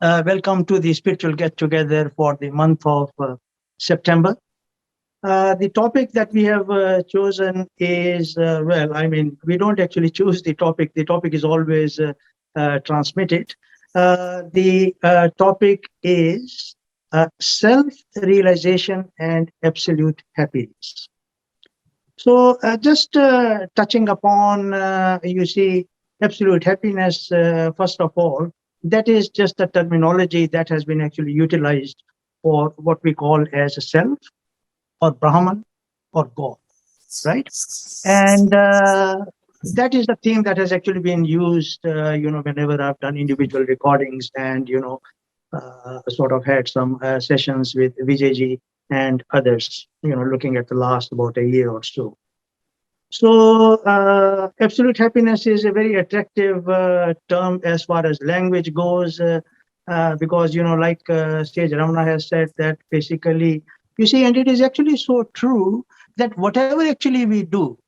Welcome to the spiritual get together for the month of September. The topic that we have chosen is we don't actually choose the topic is always transmitted. The topic is self realization and absolute happiness. So, just touching upon, absolute happiness, first of all, that is just a terminology that has been actually utilized for what we call as a self or Brahman or God, right? And that is the theme that has actually been used, whenever I've done individual recordings and, sort of had some sessions with Vijay ji and others, looking at the last about a year or so. So, absolute happiness is a very attractive term as far as language goes, because, like Sage Ramana has said, that basically, and it is actually so true that whatever actually we do,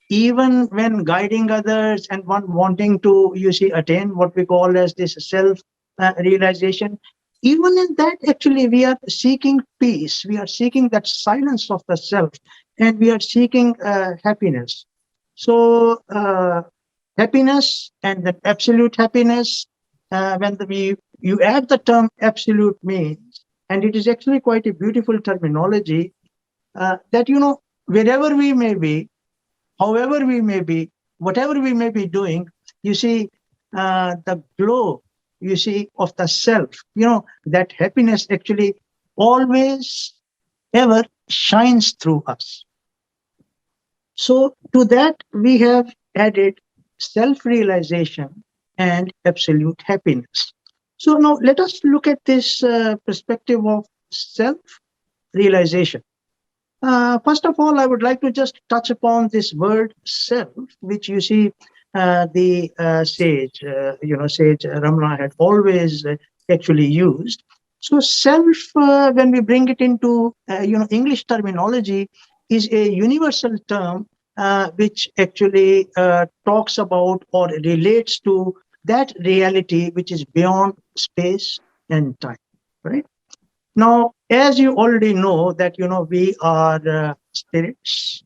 even when guiding others and one wanting to, attain what we call as this self realization, even in that, actually, we are seeking peace, we are seeking that silence of the self, and we are seeking happiness. So, happiness and the absolute happiness, you add the term absolute means, and it is actually quite a beautiful terminology that, wherever we may be, however we may be, whatever we may be doing, the glow, of the self, that happiness actually always ever shines through us. So, to that, we have added self realization and absolute happiness. So, now let us look at this perspective of self realization. First of all, I would like to just touch upon this word self, which the sage Ramana had always actually used. So, self, when we bring it into English terminology, is a universal term which actually talks about or relates to that reality which is beyond space and time, right? Now, as you already know that, we are spirits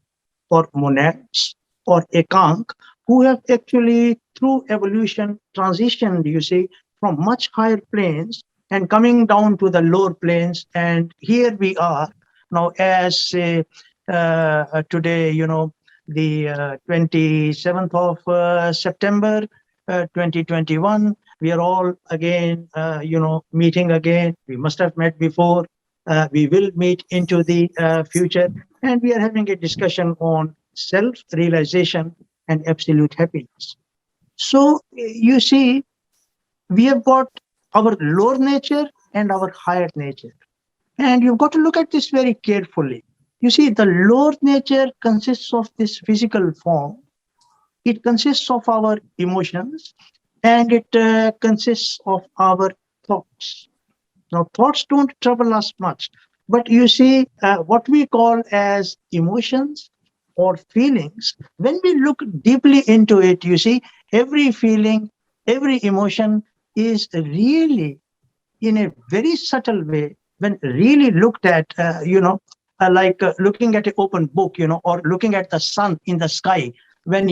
or monads or ekank who have actually through evolution transitioned, from much higher planes and coming down to the lower planes. And here we are now as today, the 27th of September 2021. We are all again, meeting again. We must have met before. We will meet into the future. And we are having a discussion on self-realization and absolute happiness. So, we have got our lower nature and our higher nature. And you've got to look at this very carefully. The lower nature consists of this physical form. It consists of our emotions, and it consists of our thoughts. Now, thoughts don't trouble us much, but what we call as emotions or feelings, when we look deeply into it, every feeling, every emotion is really in a very subtle way when really looked at, like looking at an open book, or looking at the sun in the sky when,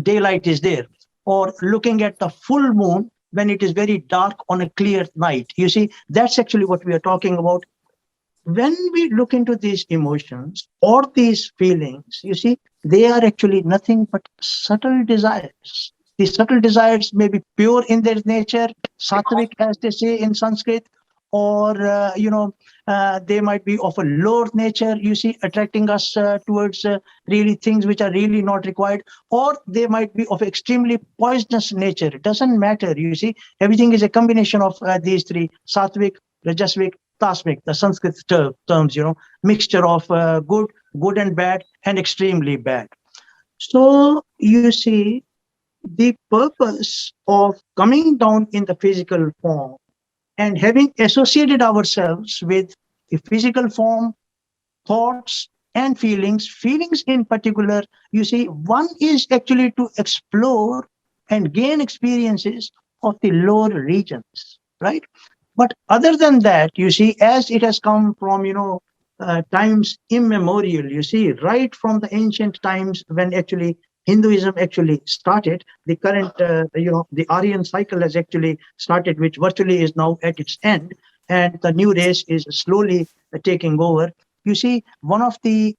daylight is there, or looking at the full moon when it is very dark on a clear night. That's actually what we are talking about. When we look into these emotions or these feelings, they are actually nothing but subtle desires. The subtle desires may be pure in their nature, sattvic, as they say in Sanskrit, or they might be of a lower nature, attracting us towards really things which are really not required, or they might be of extremely poisonous nature. It doesn't matter. Everything is a combination of these three: sattvic, rajasic, tasmic, the Sanskrit terms, mixture of good and bad, and extremely bad. So, the purpose of coming down in the physical form and having associated ourselves with the physical form, thoughts, and feelings in particular, one is actually to explore and gain experiences of the lower regions. right? But other than that, you see, as it has come from, times immemorial, you see, right from the ancient times when actually Hinduism actually started, the current, the Aryan cycle has actually started, which virtually is now at its end, and the new race is slowly taking over. You see, one of the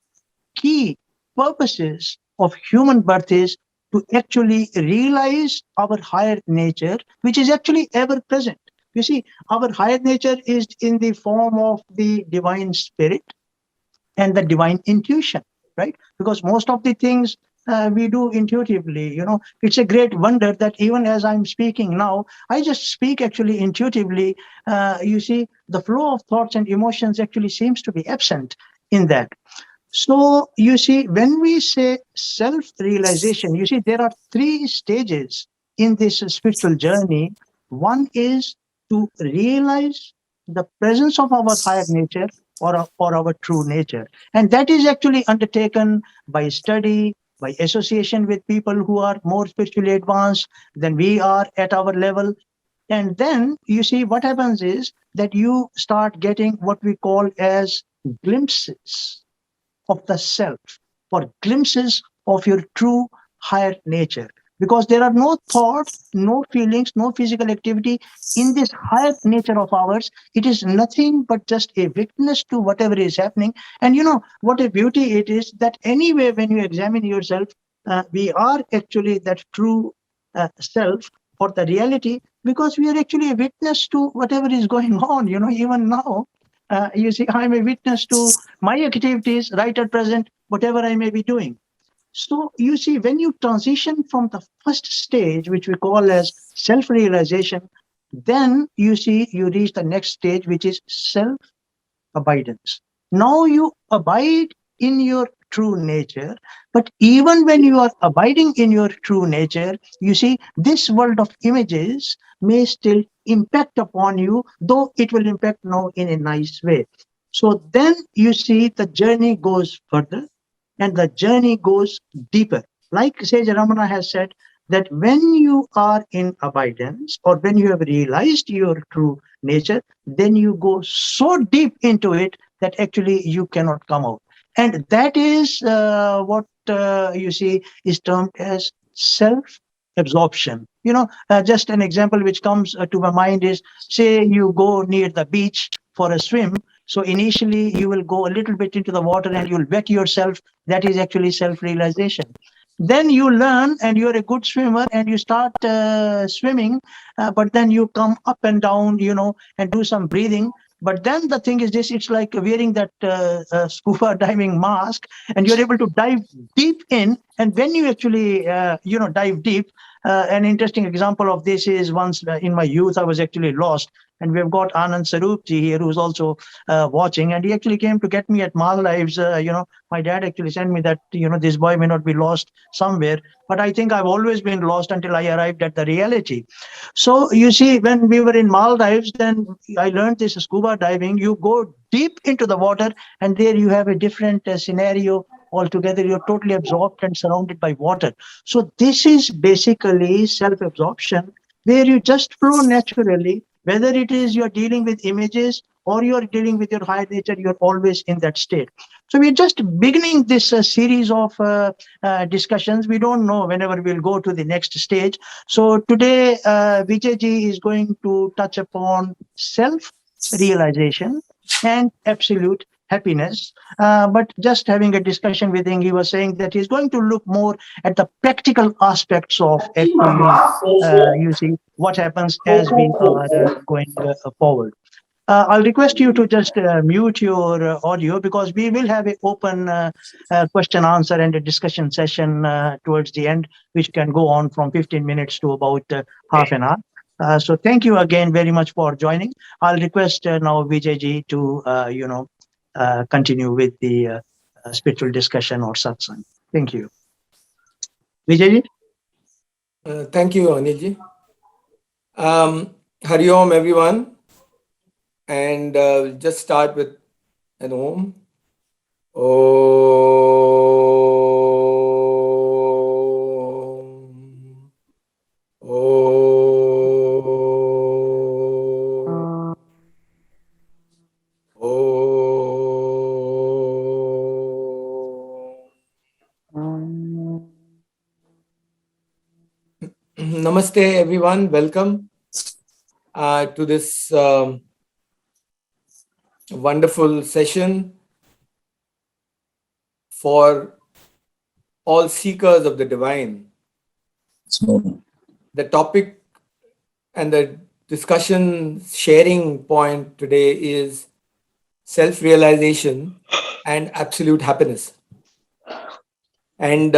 key purposes of human birth is to actually realize our higher nature, which is actually ever present. You see, our higher nature is in the form of the divine spirit and the divine intuition, right? Because most of the things we do intuitively, it's a great wonder that even as I'm speaking now, I just speak actually intuitively. You see, the flow of thoughts and emotions actually seems to be absent in that. So, you see, when we say self realization, you see, there are three stages in this spiritual journey. One is to realize the presence of our higher nature, or our true nature. And that is actually undertaken by study, by association with people who are more spiritually advanced than we are at our level. And then you see what happens is that you start getting what we call as glimpses of the self, or glimpses of your true higher nature. Because there are no thoughts, no feelings, no physical activity in this higher nature of ours. It is nothing but just a witness to whatever is happening. And what a beauty it is that anyway, when you examine yourself, we are actually that true self, or the reality, because we are actually a witness to whatever is going on. Even now, you see, I'm a witness to my activities right at present, whatever I may be doing. So you see, when you transition from the first stage, which we call as self-realization, then you see you reach the next stage, which is self-abidance. Now you abide in your true nature, but even when you are abiding in your true nature, you see, this world of images may still impact upon you, though it will impact now in a nice way. So then you see the journey goes further, and the journey goes deeper. Like Sage Ramana has said, that when you are in abidance, or when you have realized your true nature, then you go so deep into it that actually you cannot come out. And that is what you see is termed as self absorption. Just an example which comes to my mind is, say you go near the beach for a swim. So initially you will go a little bit into the water and you'll wet yourself. That is actually self realization. Then you learn and you're a good swimmer and you start swimming, but then you come up and down, and do some breathing. But then the thing is this, it's like wearing that scuba diving mask, and you're able to dive deep in. And when you actually, dive deep, an interesting example of this is, once in my youth, I was actually lost. And we've got Anand Sarupji here, who's also watching. And he actually came to get me at Maldives. My dad actually sent me that, this boy may not be lost somewhere. But I think I've always been lost until I arrived at the reality. So you see, when we were in Maldives, then I learned this scuba diving. You go deep into the water, and there you have a different scenario altogether. You're totally absorbed and surrounded by water. So this is basically self-absorption, where you just flow naturally. Whether it is you're dealing with images or you're dealing with your higher nature, you're always in that state. So we're just beginning this series of discussions. We don't know whenever we'll go to the next stage. So today, Vijay ji is going to touch upon self-realization and absolute happiness. But just having a discussion with him, he was saying that he's going to look more at the practical aspects of actually, you see, what happens as we are going forward. I'll request you to just mute your audio, because we will have an open question answer and a discussion session towards the end, which can go on from 15 minutes to about half an hour. So thank you again very much for joining. I'll request now Vijay ji to, continue with the spiritual discussion or satsang. Thank you. Vijay ji? Thank you, Anilji. Hari Om, everyone. And just start with an Om. Om. Om. Namaste, everyone. Welcome to this wonderful session for all seekers of the divine. So, The topic and the discussion sharing point today is self realization and absolute happiness. And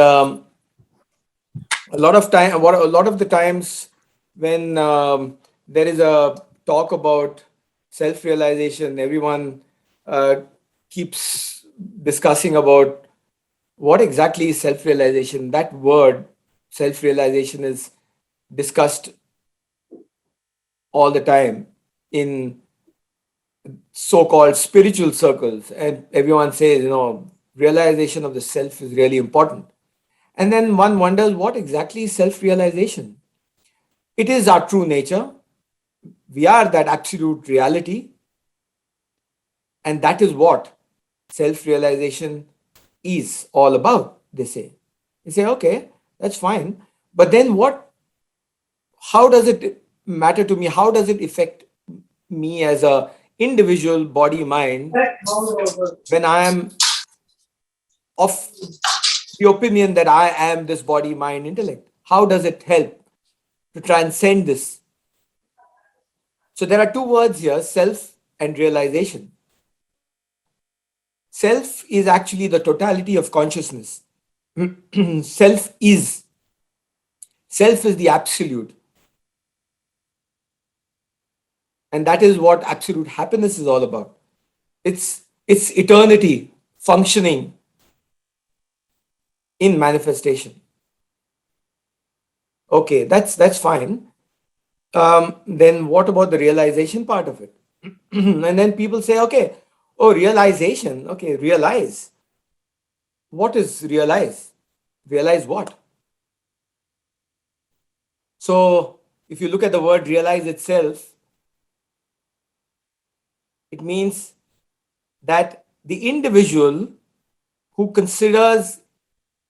a lot of the times when there is a talk about self realization, everyone uh, keeps discussing about what exactly is self realization. That word, self realization, is discussed all the time in so called spiritual circles, and everyone says, realization of the self is really important. And then one wonders what exactly is self realization. It is our true nature. We are that absolute reality. And that is what self realization is all about, they say. They say, okay, that's fine. But then how does it matter to me? How does it affect me as a individual body mind when I am of the opinion that I am this body mind intellect? How does it help to transcend this? So there are two words here, self and realization. Self is actually the totality of consciousness. self is self is the absolute, and that is what absolute happiness is all about. It's eternity functioning in manifestation. Okay, that's fine. Then what about the realization part of it? And then people say, okay, oh, realization. Okay, realize. What is realize? Realize what? So if you look at the word realize itself, it means that the individual who considers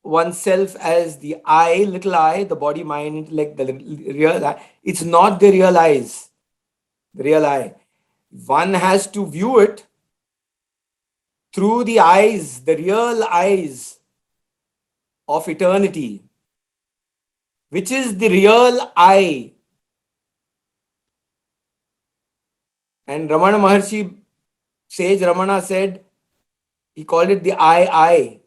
oneself as the I, little I, the body, mind, intellect, the real I, it's not the real I. One has to view it through the eyes, the real eyes of eternity, which is the real I. And Ramana Maharshi, Sage Ramana said, he called it the I.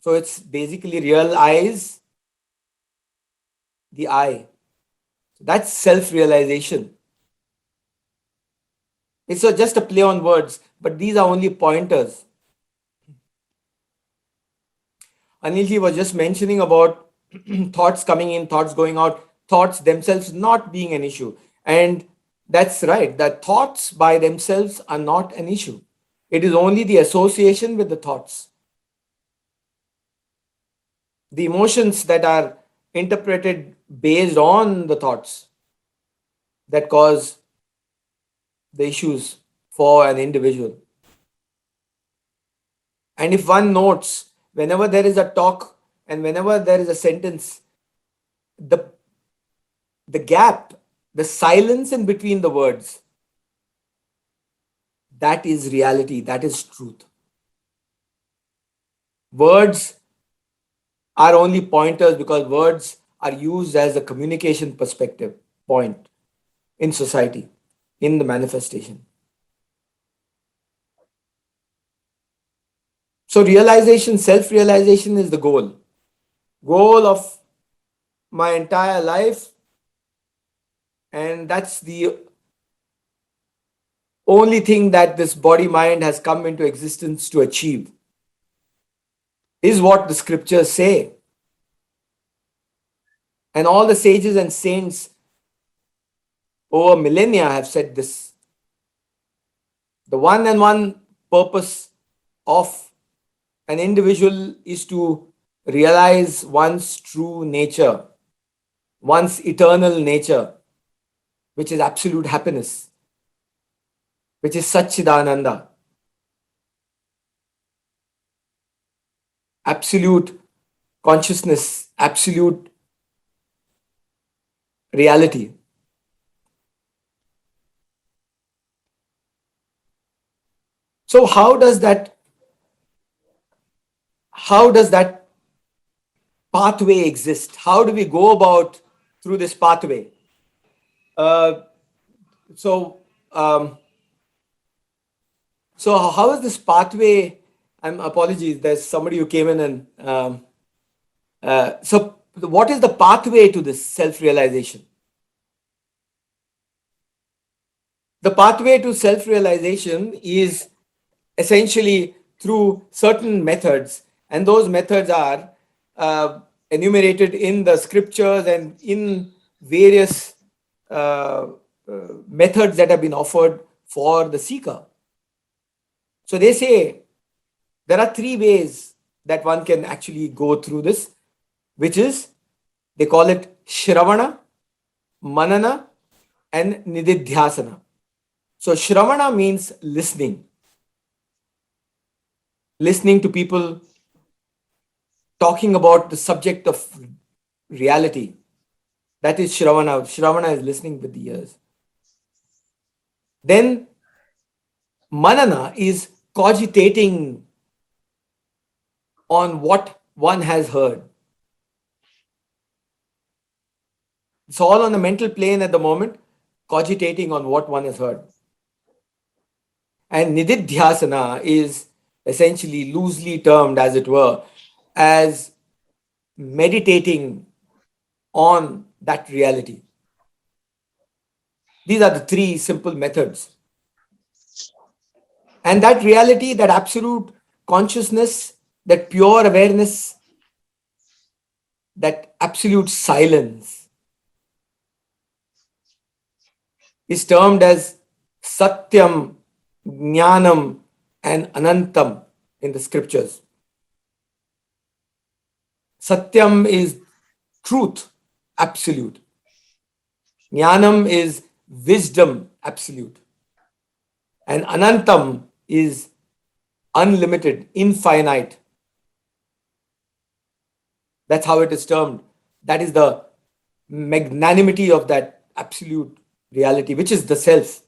So it's basically real eyes, the I. That's self realization. It's just a play on words, but these are only pointers. Anilji was just mentioning about thoughts coming in, thoughts going out, thoughts themselves not being an issue. And that's right, that thoughts by themselves are not an issue. It is only the association with the thoughts, the emotions that are interpreted based on the thoughts that cause the issues for an individual. And if one notes, whenever there is a talk and whenever there is a sentence, the gap, the silence in between the words, that is reality, that is truth. Words are only pointers because words are used as a communication perspective point in society, in the manifestation. So realization, self-realization is the goal of my entire life, and that's the only thing that this body mind has come into existence to achieve, is what the scriptures say. And all the sages and saints over millennia have said this. The one and one purpose of an individual is to realize one's true nature, one's eternal nature, which is absolute happiness, which is Satchidananda, absolute consciousness, absolute reality. So how does that pathway exist? How do we go about through this pathway? Uh, so um, so how is this pathway? Apologies. There's somebody who came in and so what is the pathway to this self-realization? The pathway to self-realization is essentially through certain methods, and those methods are enumerated in the scriptures and in various methods that have been offered for the seeker. So they say there are three ways that one can actually go through this, which is, they call it Shravana, Manana, and Nididhyasana. So Shravana means listening to people talking about the subject of reality. That is Shravana. Shravana is listening with the ears. Then Manana is cogitating on what one has heard. It's all on the mental plane at the moment, cogitating on what one has heard. And Nididhyasana is essentially loosely termed, as it were, as meditating on that reality. These are the three simple methods. And that reality, that absolute consciousness, that pure awareness, that absolute silence is termed as Satyam, Jnanam, and Anantam in the scriptures. Satyam is truth, absolute. Jnanam is wisdom, absolute. And Anantam is unlimited, infinite. That's how it is termed. That is the magnanimity of that absolute reality, which is the self.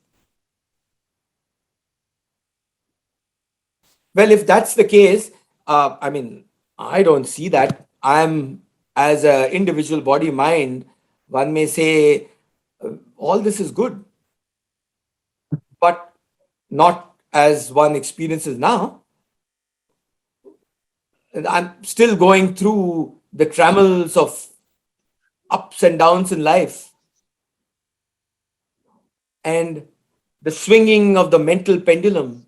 Well, if that's the case, I don't see that. I'm, as an individual body mind, one may say all this is good, but not as one experiences now. I'm still going through the trammels of ups and downs in life, and the swinging of the mental pendulum,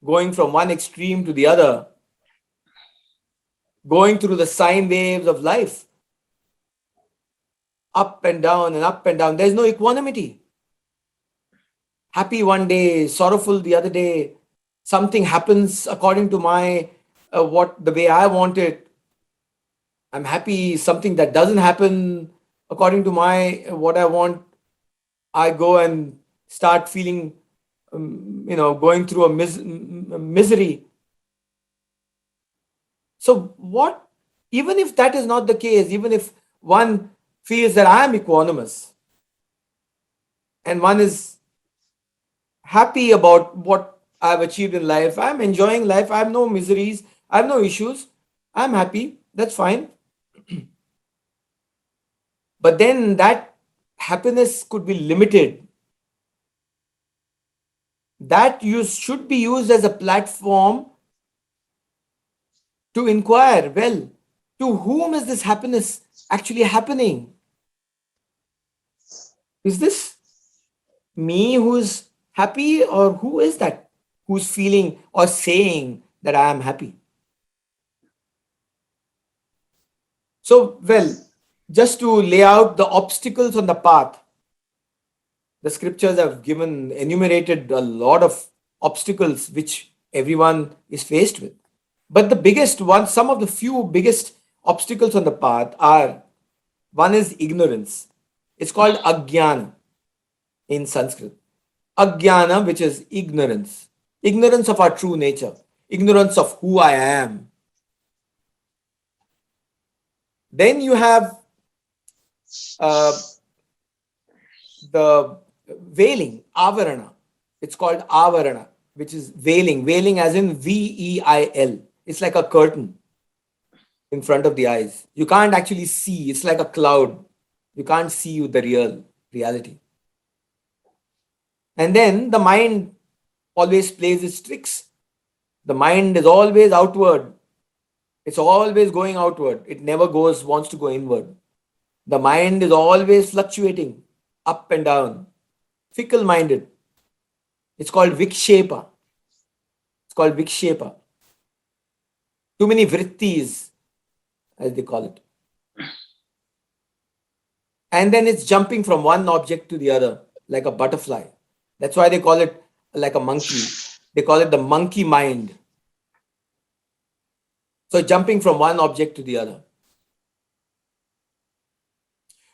going from one extreme to the other, going through the sine waves of life, up and down and up and down. There's no equanimity. Happy one day, sorrowful the other day. Something happens according to my the way I want it. I'm happy. Something that doesn't happen according to my what I want, I go and start feeling, going through a misery. So what? Even if that is not the case, even if one feels that I am equanimous and one is happy about what I've achieved in life, I'm enjoying life, I have no miseries, I have no issues, I'm happy, that's fine. But then that happiness could be limited. That should be used as a platform to inquire, well, to whom is this happiness actually happening? Is this me who's happy, or who is that who's feeling or saying that I am happy? So, well, just to lay out the obstacles on the path, the scriptures have enumerated a lot of obstacles which everyone is faced with. But the biggest one, some of the few biggest obstacles on the path are, one is ignorance. It's called ajnana in Sanskrit. Ajnana, which is ignorance. Ignorance of our true nature. Ignorance of who I am. Then you have the veiling, avarana. It's called avarana, which is veiling. Veiling as in Veil. It's like a curtain in front of the eyes. You can't actually see. It's like a cloud. You can't see the reality. And then the mind always plays its tricks. The mind is always outward. It's always going outward. It never wants to go inward. The mind is always fluctuating up and down, fickle minded. It's called vikshepa. It's called vikshepa. Too many vrittis, as they call it. And then it's jumping from one object to the other, like a butterfly. That's why they call it like a monkey. They call it the monkey mind. So jumping from one object to the other.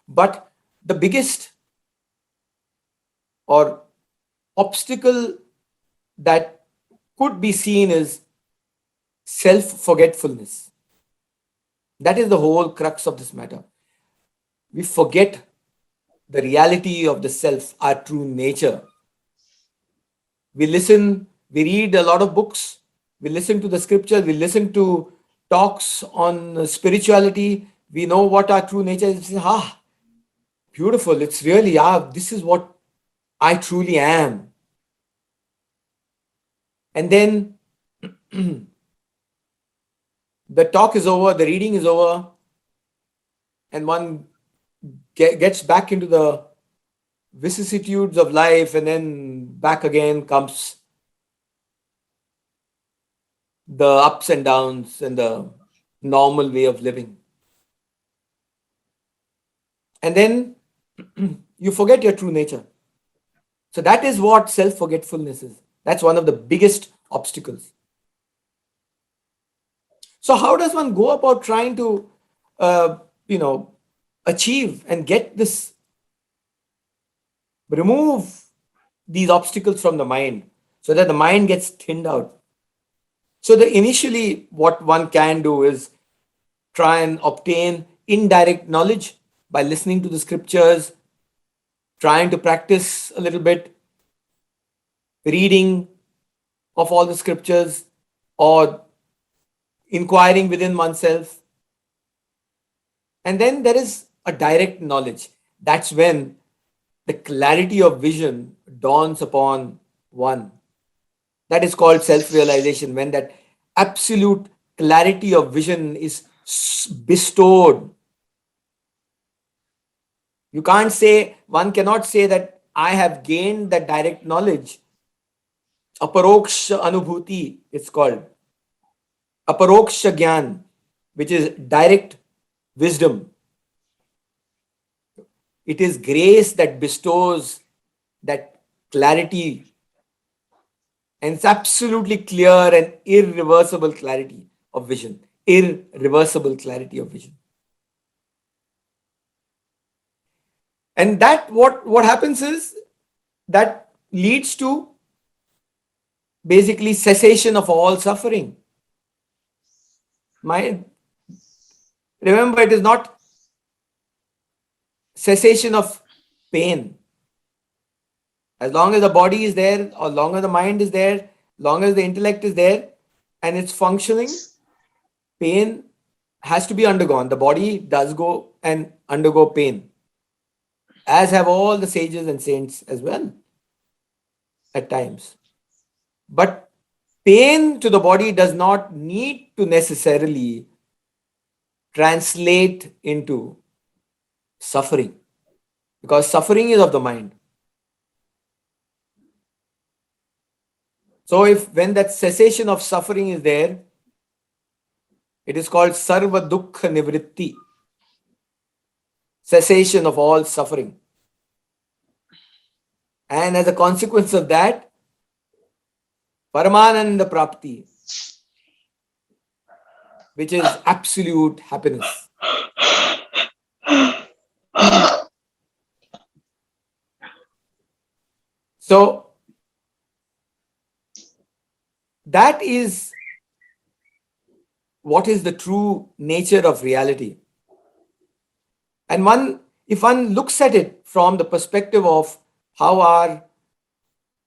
But the biggest or obstacle that could be seen is self-forgetfulness. That is the whole crux of this matter. We forget the reality of the self, our true nature. We read a lot of books, we listen to the scriptures, we listen to talks on spirituality. We know what our true nature is. We say, beautiful. It's really, this is what I truly am. And then the talk is over, the reading is over, and one gets back into the vicissitudes of life, and then back again comes the ups and downs and the normal way of living. And then you forget your true nature. So that is what self-forgetfulness is. That's one of the biggest obstacles. So how does one go about trying to, achieve and get this, remove these obstacles from the mind so that the mind gets thinned out? So initially what one can do is try and obtain indirect knowledge by listening to the scriptures, trying to practice a little bit, reading of all the scriptures, or inquiring within oneself. And then there is a direct knowledge. That's when the clarity of vision dawns upon one. That is called self-realization, when that absolute clarity of vision is bestowed. One cannot say that I have gained that direct knowledge. Aparoksha anubhuti, it's called. Aparoksha gyan, which is direct wisdom. It is grace that bestows that clarity, and it's absolutely clear and irreversible clarity of vision. Irreversible clarity of vision. And that what happens is that leads to basically cessation of all suffering. Remember, it is not cessation of pain. As long as the body is there, or long as the mind is there, long as the intellect is there and it's functioning, pain has to be undergone. The body does go and undergo pain, as have all the sages and saints as well at times. But pain to the body does not need to necessarily translate into suffering, because suffering is of the mind. So when that cessation of suffering is there, it is called sarva dukkha nivritti, cessation of all suffering. And as a consequence of that, paramananda prapti, which is absolute happiness. So that is what is the true nature of reality. And if one looks at it from the perspective of how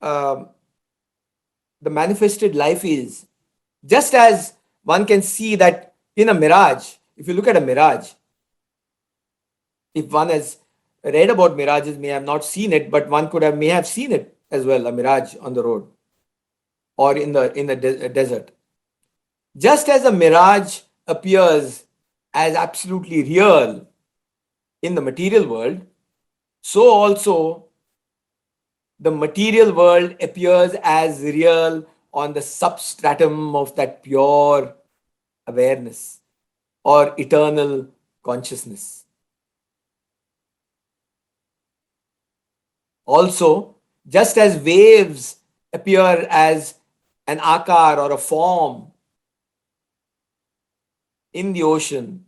the manifested life is, just as one can see that in a mirage, if you look at a mirage, if one has read about mirages, may have not seen it, but one may have seen it as well, a mirage on the road or in the desert. Just as a mirage appears as absolutely real in the material world, so also the material world appears as real on the substratum of that pure awareness or eternal consciousness. Also, just as waves appear as an akar or a form in the ocean,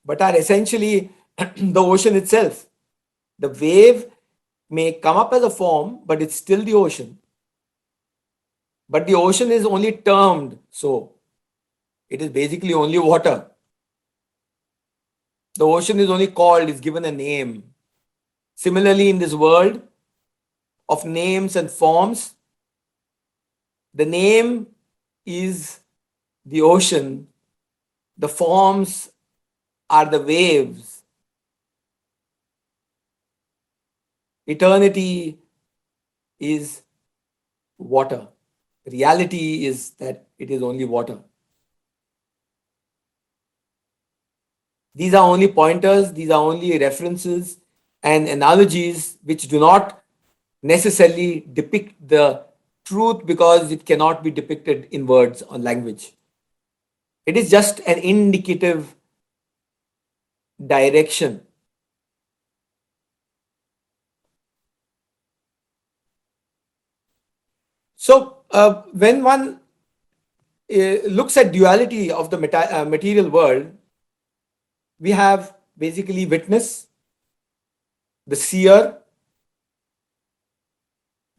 but are essentially the ocean itself. The wave may come up as a form, but it's still the ocean. But the ocean is only termed so. It is basically only water. The ocean is only called, is given a name. Similarly, in this world of names and forms, the name is the ocean, the forms are the waves. Eternity is water. Reality is that it is only water. These are only pointers, these are only references and analogies which do not necessarily depict the truth because it cannot be depicted in words or language. It is just an indicative direction. So, when one looks at duality of the material world, we have basically witness, the seer,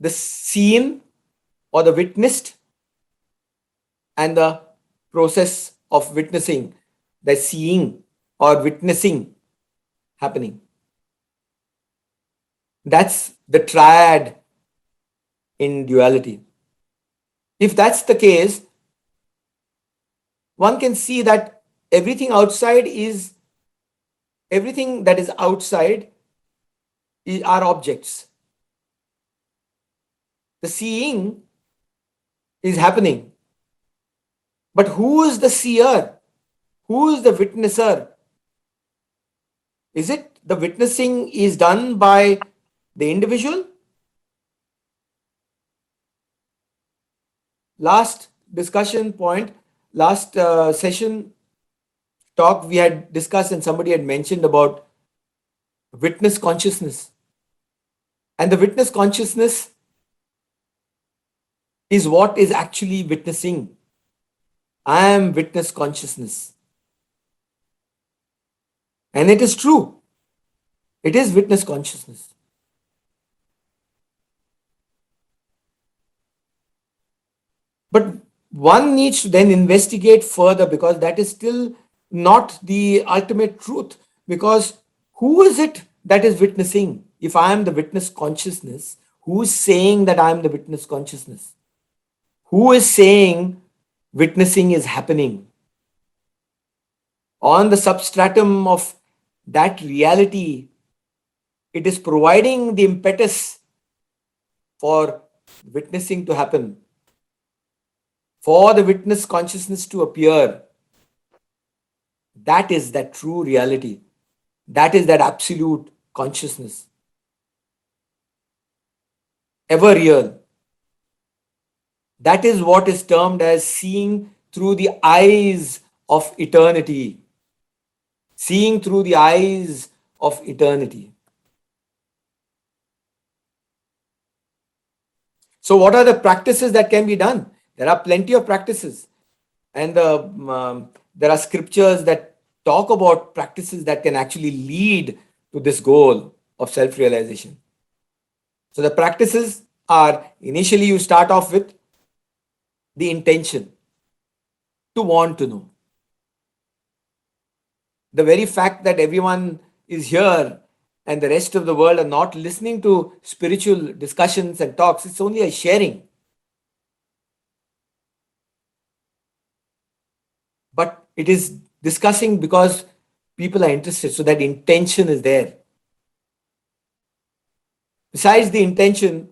the seen or the witnessed, and the process of witnessing, the seeing or witnessing happening. That's the triad in duality. If that's the case, one can see that everything that is outside are objects. The seeing is happening. But who is the seer? Who is the witnesser? Is it the witnessing is done by the individual? Last discussion point, last session talk we had discussed and somebody had mentioned about witness consciousness. And the witness consciousness is what is actually witnessing. I am witness consciousness. And it is true. It is witness consciousness. But one needs to then investigate further because that is still not the ultimate truth. Because who is it that is witnessing? If I am the witness consciousness, who is saying that I am the witness consciousness? Who is saying witnessing is happening? On the substratum of that reality, it is providing the impetus for witnessing to happen, for the witness consciousness to appear. That is that true reality. That is that absolute consciousness. Ever real. That is what is termed as seeing through the eyes of eternity. Seeing through the eyes of eternity. So what are the practices that can be done? There are plenty of practices. And there are scriptures that talk about practices that can actually lead to this goal of self-realization. So the practices are, initially you start off with the intention to want to know. The very fact that everyone is here and the rest of the world are not listening to spiritual discussions and talks, it's only a sharing. But it is discussing because people are interested, so that intention is there. Besides the intention,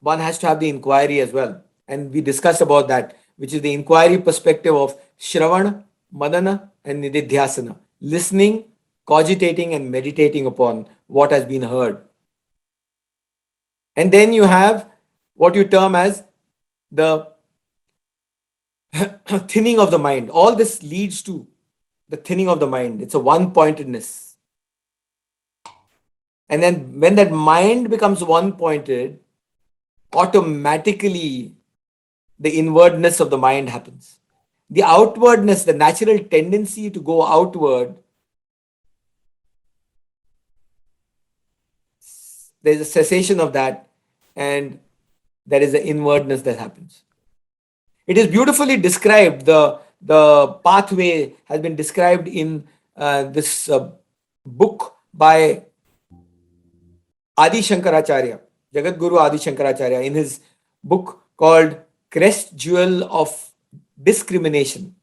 one has to have the inquiry as well. And we discussed about that, which is the inquiry perspective of Shravana, Manana, and Nididhyasana. Listening, cogitating, and meditating upon what has been heard. And then you have what you term as the thinning of the mind. All this leads to the thinning of the mind. It's a one-pointedness. And then when that mind becomes one-pointed, automatically the inwardness of the mind happens. The outwardness, the natural tendency to go outward, there's a cessation of that, and there is an inwardness that happens. It is beautifully described. The pathway has been described in this book by Adi Shankaracharya, Jagat Guru Adi Shankaracharya, in his book called Crest Jewel of Discrimination.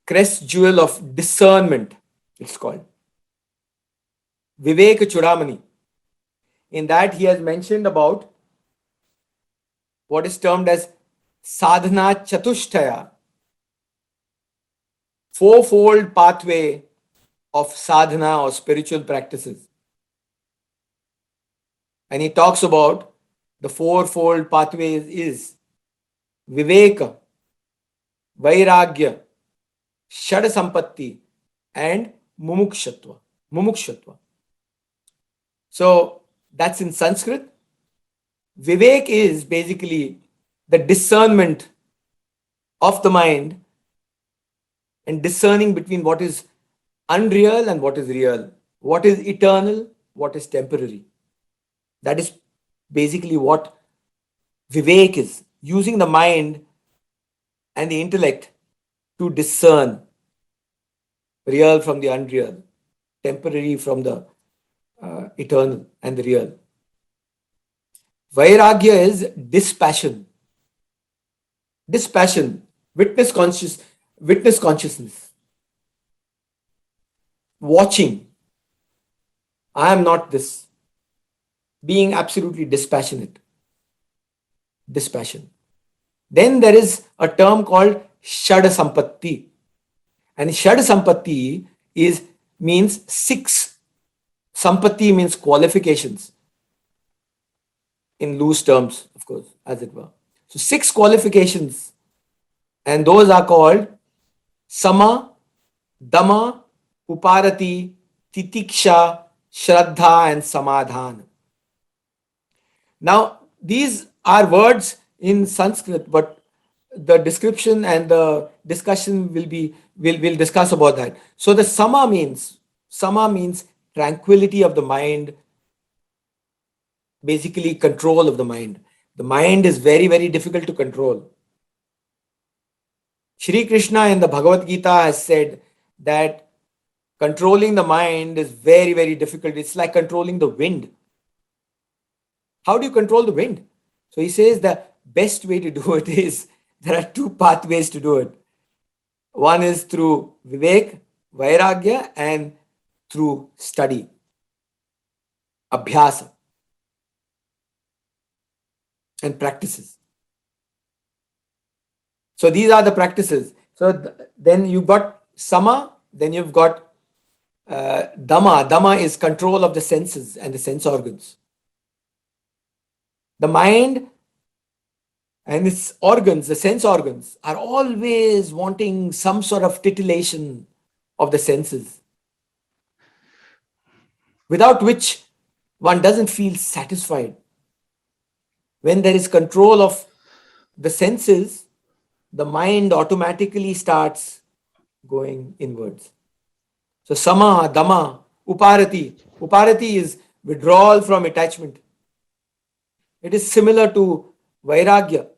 Crest Jewel of Discernment, it's called. Vivek Chudamani. In that, he has mentioned about what is termed as sadhana chatushtaya, fourfold pathway of sadhana or spiritual practices. And he talks about the fourfold pathways is viveka, vairagya, shad sampatti, and mumukshatva. So that's in Sanskrit. Vivek is basically the discernment of the mind and discerning between what is unreal and what is real, what is eternal, what is temporary. That is basically what Vivek is, using the mind and the intellect to discern real from the unreal, temporary from the eternal and the real. Vairagya is dispassion. Witness consciousness. Watching. I am not this. Being absolutely dispassionate. Dispassion. Then there is a term called Shad Sampatti. And Shad Sampatti means 6. Sampatti means qualifications. In loose terms, of course, as it were. So 6 qualifications, and those are called Sama, Dama, Uparati, Titiksha, Shraddha, and Samadhan. Now, these are words in Sanskrit, but the description and the discussion we'll discuss about that. So the Sama means tranquility of the mind, basically control of the mind. The mind is very, very difficult to control. Shri Krishna in the Bhagavad Gita has said that controlling the mind is very, very difficult. It's like controlling the wind. How do you control the wind? So he says the best way to do it is, there are 2 pathways to do it. One is through Vivek, Vairagya, and through study, Abhyasa, and practices. So these are the practices. So then you've got Sama, then you've got Dama. Dama is control of the senses and the sense organs. The mind and its organs, the sense organs, are always wanting some sort of titillation of the senses, without which one doesn't feel satisfied. When there is control of the senses, the mind automatically starts going inwards. So Sama, Dama, Uparati. Uparati is withdrawal from attachment. It is similar to Vairagya.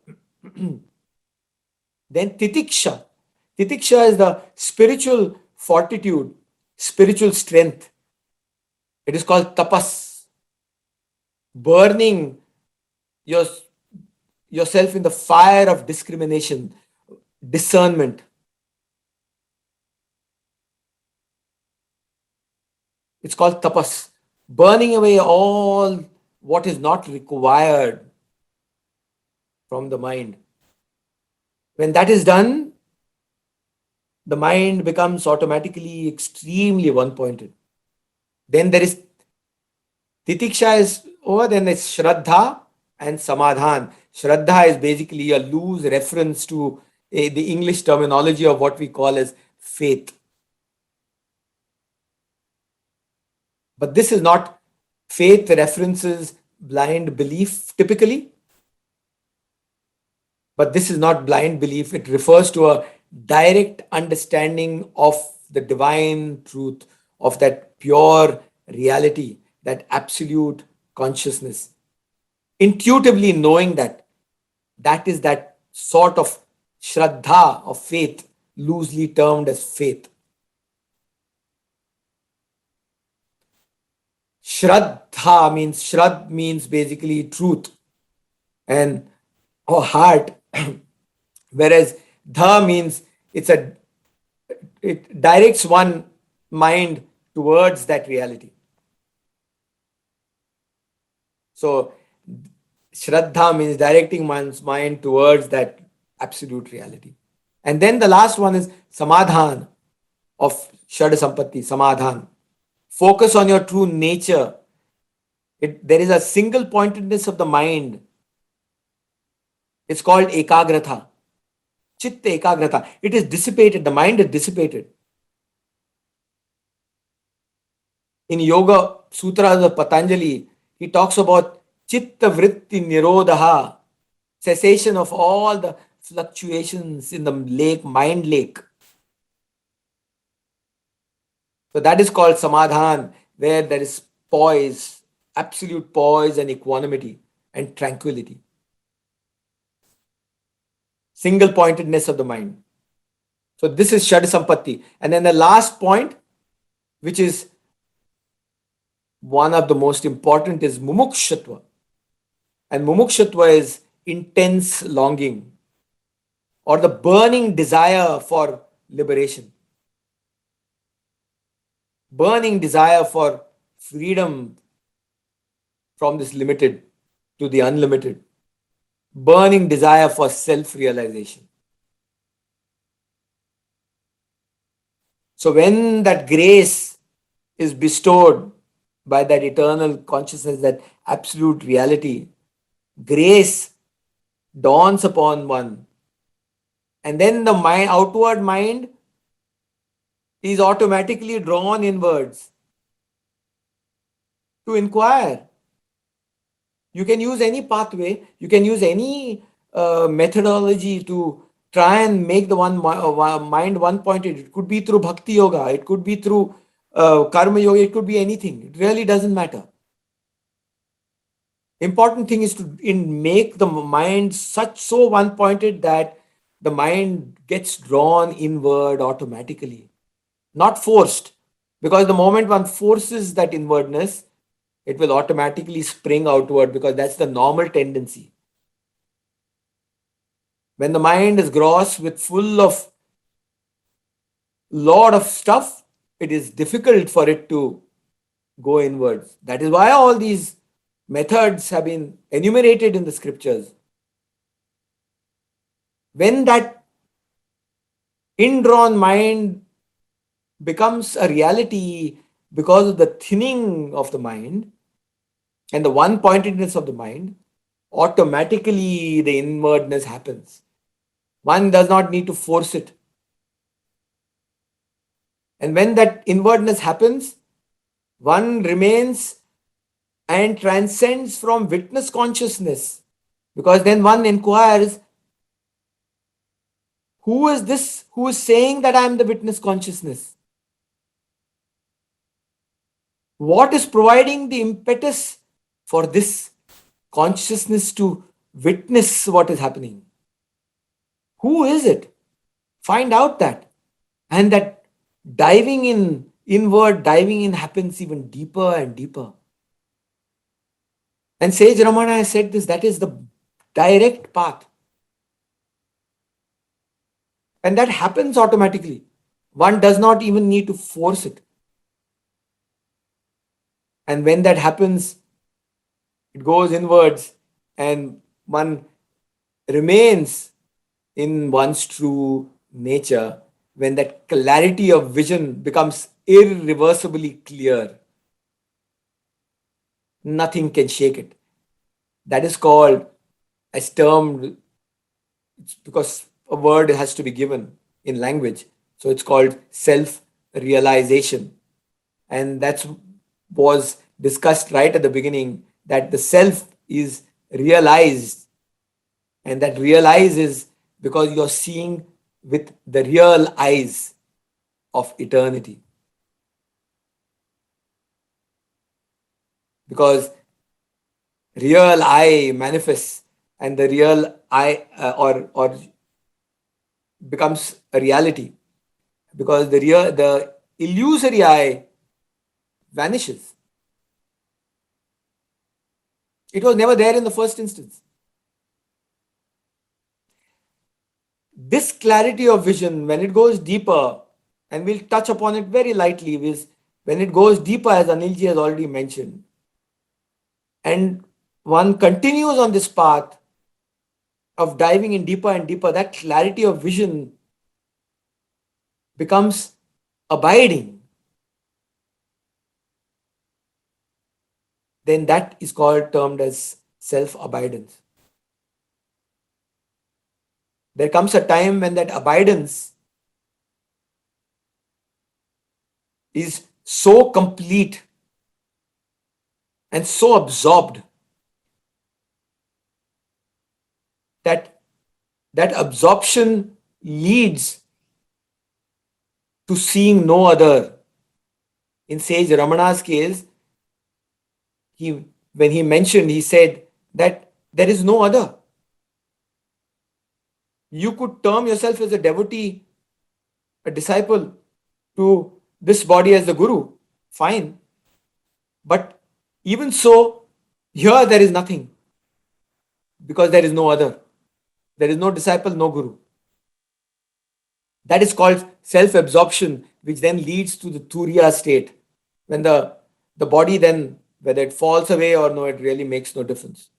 Then Titiksha. Titiksha is the spiritual fortitude, spiritual strength. It is called tapas, burning your, yourself in the fire of discrimination, discernment. It's called tapas, burning away all what is not required from the mind. When that is done, the mind becomes automatically extremely one-pointed. Then there is titiksha is over, then there's shraddha and samadhan. Shraddha is basically a loose reference to the English terminology of what we call as faith. But this is not faith references blind belief typically. But this is not blind belief. It refers to a direct understanding of the divine truth, of that pure reality, that absolute consciousness. Intuitively knowing that, that is that sort of shraddha of faith, loosely termed as faith. Shraddha means, shrad means basically truth and or heart, whereas dha means it directs one mind towards that reality. So shraddha means directing one's mind towards that absolute reality. And then the last one is samadhan of Shad Sampatti, samadhan. Focus on your true nature. There is a single pointedness of the mind. It's called ekagratha. Chitta ekagratha. It is dissipated. The mind is dissipated. In Yoga Sutras of Patanjali, he talks about chitta vritti nirodha, cessation of all the fluctuations in the lake, mind lake. So that is called samadhan, where there is poise, absolute poise and equanimity and tranquility. Single pointedness of the mind. So this is Shad Sampatti. And then the last point, which is one of the most important, is mumukshatva. And mumukshatva is intense longing or the burning desire for liberation. Burning desire for freedom from this limited to the unlimited. Burning desire for self-realization. So when that grace is bestowed by that eternal consciousness, that absolute reality, grace dawns upon one. And then the mind, outward mind is automatically drawn inwards to inquire. You can use any pathway, you can use any methodology to try and make the mind one-pointed. It could be through bhakti yoga, it could be through karma yoga, it could be anything. It really doesn't matter. Important thing is to make the mind so one-pointed that the mind gets drawn inward automatically, not forced. Because the moment one forces that inwardness, it will automatically spring outward, because that's the normal tendency. When the mind is gross with full of lot of stuff, it is difficult for it to go inwards. That is why all these methods have been enumerated in the scriptures. When that indrawn mind becomes a reality because of the thinning of the mind and the one-pointedness of the mind, automatically the inwardness happens. One does not need to force it. And when that inwardness happens, one remains and transcends from witness consciousness, because then one inquires, who is this who is saying that I am the witness consciousness? What is providing the impetus for this consciousness to witness what is happening? Who is it? Find out that. And that diving in happens even deeper and deeper. And Sage Ramana has said this, that is the direct path. And that happens automatically. One does not even need to force it. And when that happens, it goes inwards and one remains in one's true nature when that clarity of vision becomes irreversibly clear. Nothing can shake it. That is called, as termed, it's because a word has to be given in language. So it's called self-realization. And that was discussed right at the beginning, that the self is realized, and that realize is because you're seeing with the real eyes of eternity. Because real I manifests and the real I or becomes a reality, because the illusory I vanishes. It was never there in the first instance. This clarity of vision, when it goes deeper, and we'll touch upon it very lightly, is when it goes deeper, as Anilji has already mentioned, and one continues on this path of diving in deeper and deeper, that clarity of vision becomes abiding. Then that is called, termed as self-abidance. There comes a time when that abidance is so complete and so absorbed that that absorption leads to seeing no other. In Sage Ramana's case, when he mentioned, he said that there is no other. You could term yourself as a devotee, a disciple to this body as the guru, fine. But even so, here there is nothing, because there is no other. There is no disciple, no guru. That is called self-absorption, which then leads to the Turiya state, when the body then, whether it falls away or no, it really makes no difference.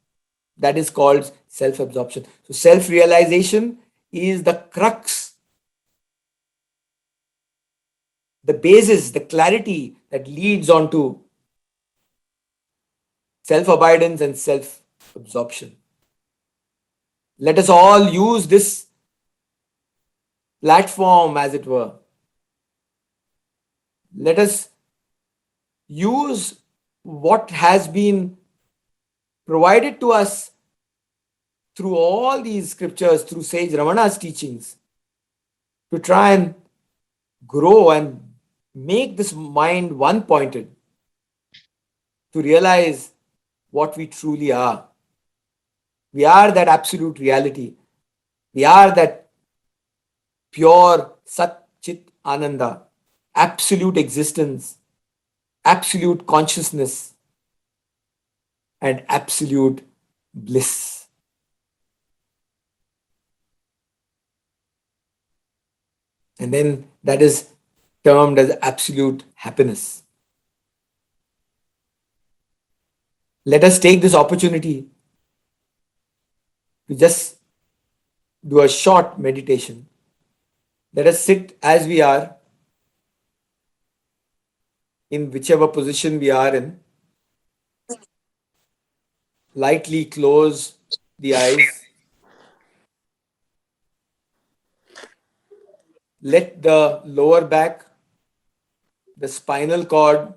That is called self-absorption. So self-realization is the crux, the basis, the clarity that leads on to self-abidance and self-absorption. Let us all use this platform, as it were. Let us use what has been provided to us through all these scriptures, through Sage Ramana's teachings, to try and grow and make this mind one-pointed, to realize what we truly are. We are that absolute reality. We are that pure Sat Chit Ananda, absolute existence, absolute consciousness, and absolute bliss. And then that is termed as absolute happiness. Let us take this opportunity to just do a short meditation. Let us sit as we are, in whichever position we are in. Lightly close the eyes. Let the lower back, the spinal cord,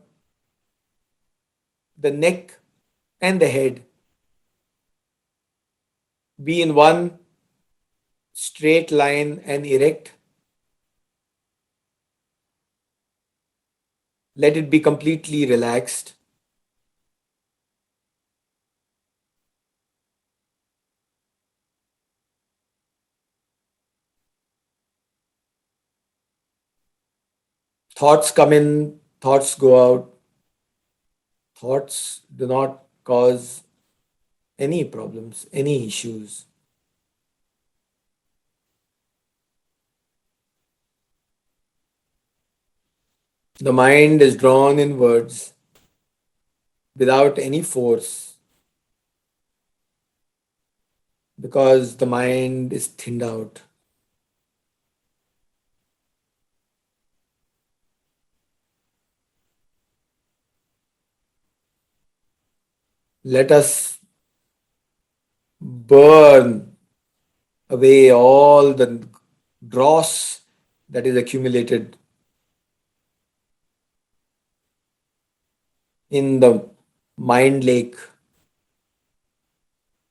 the neck, and the head be in one straight line and erect. Let it be completely relaxed. Thoughts come in, thoughts go out. Thoughts do not cause any problems, any issues. The mind is drawn inwards without any force because the mind is thinned out. Let us burn away all the dross that is accumulated in the mind lake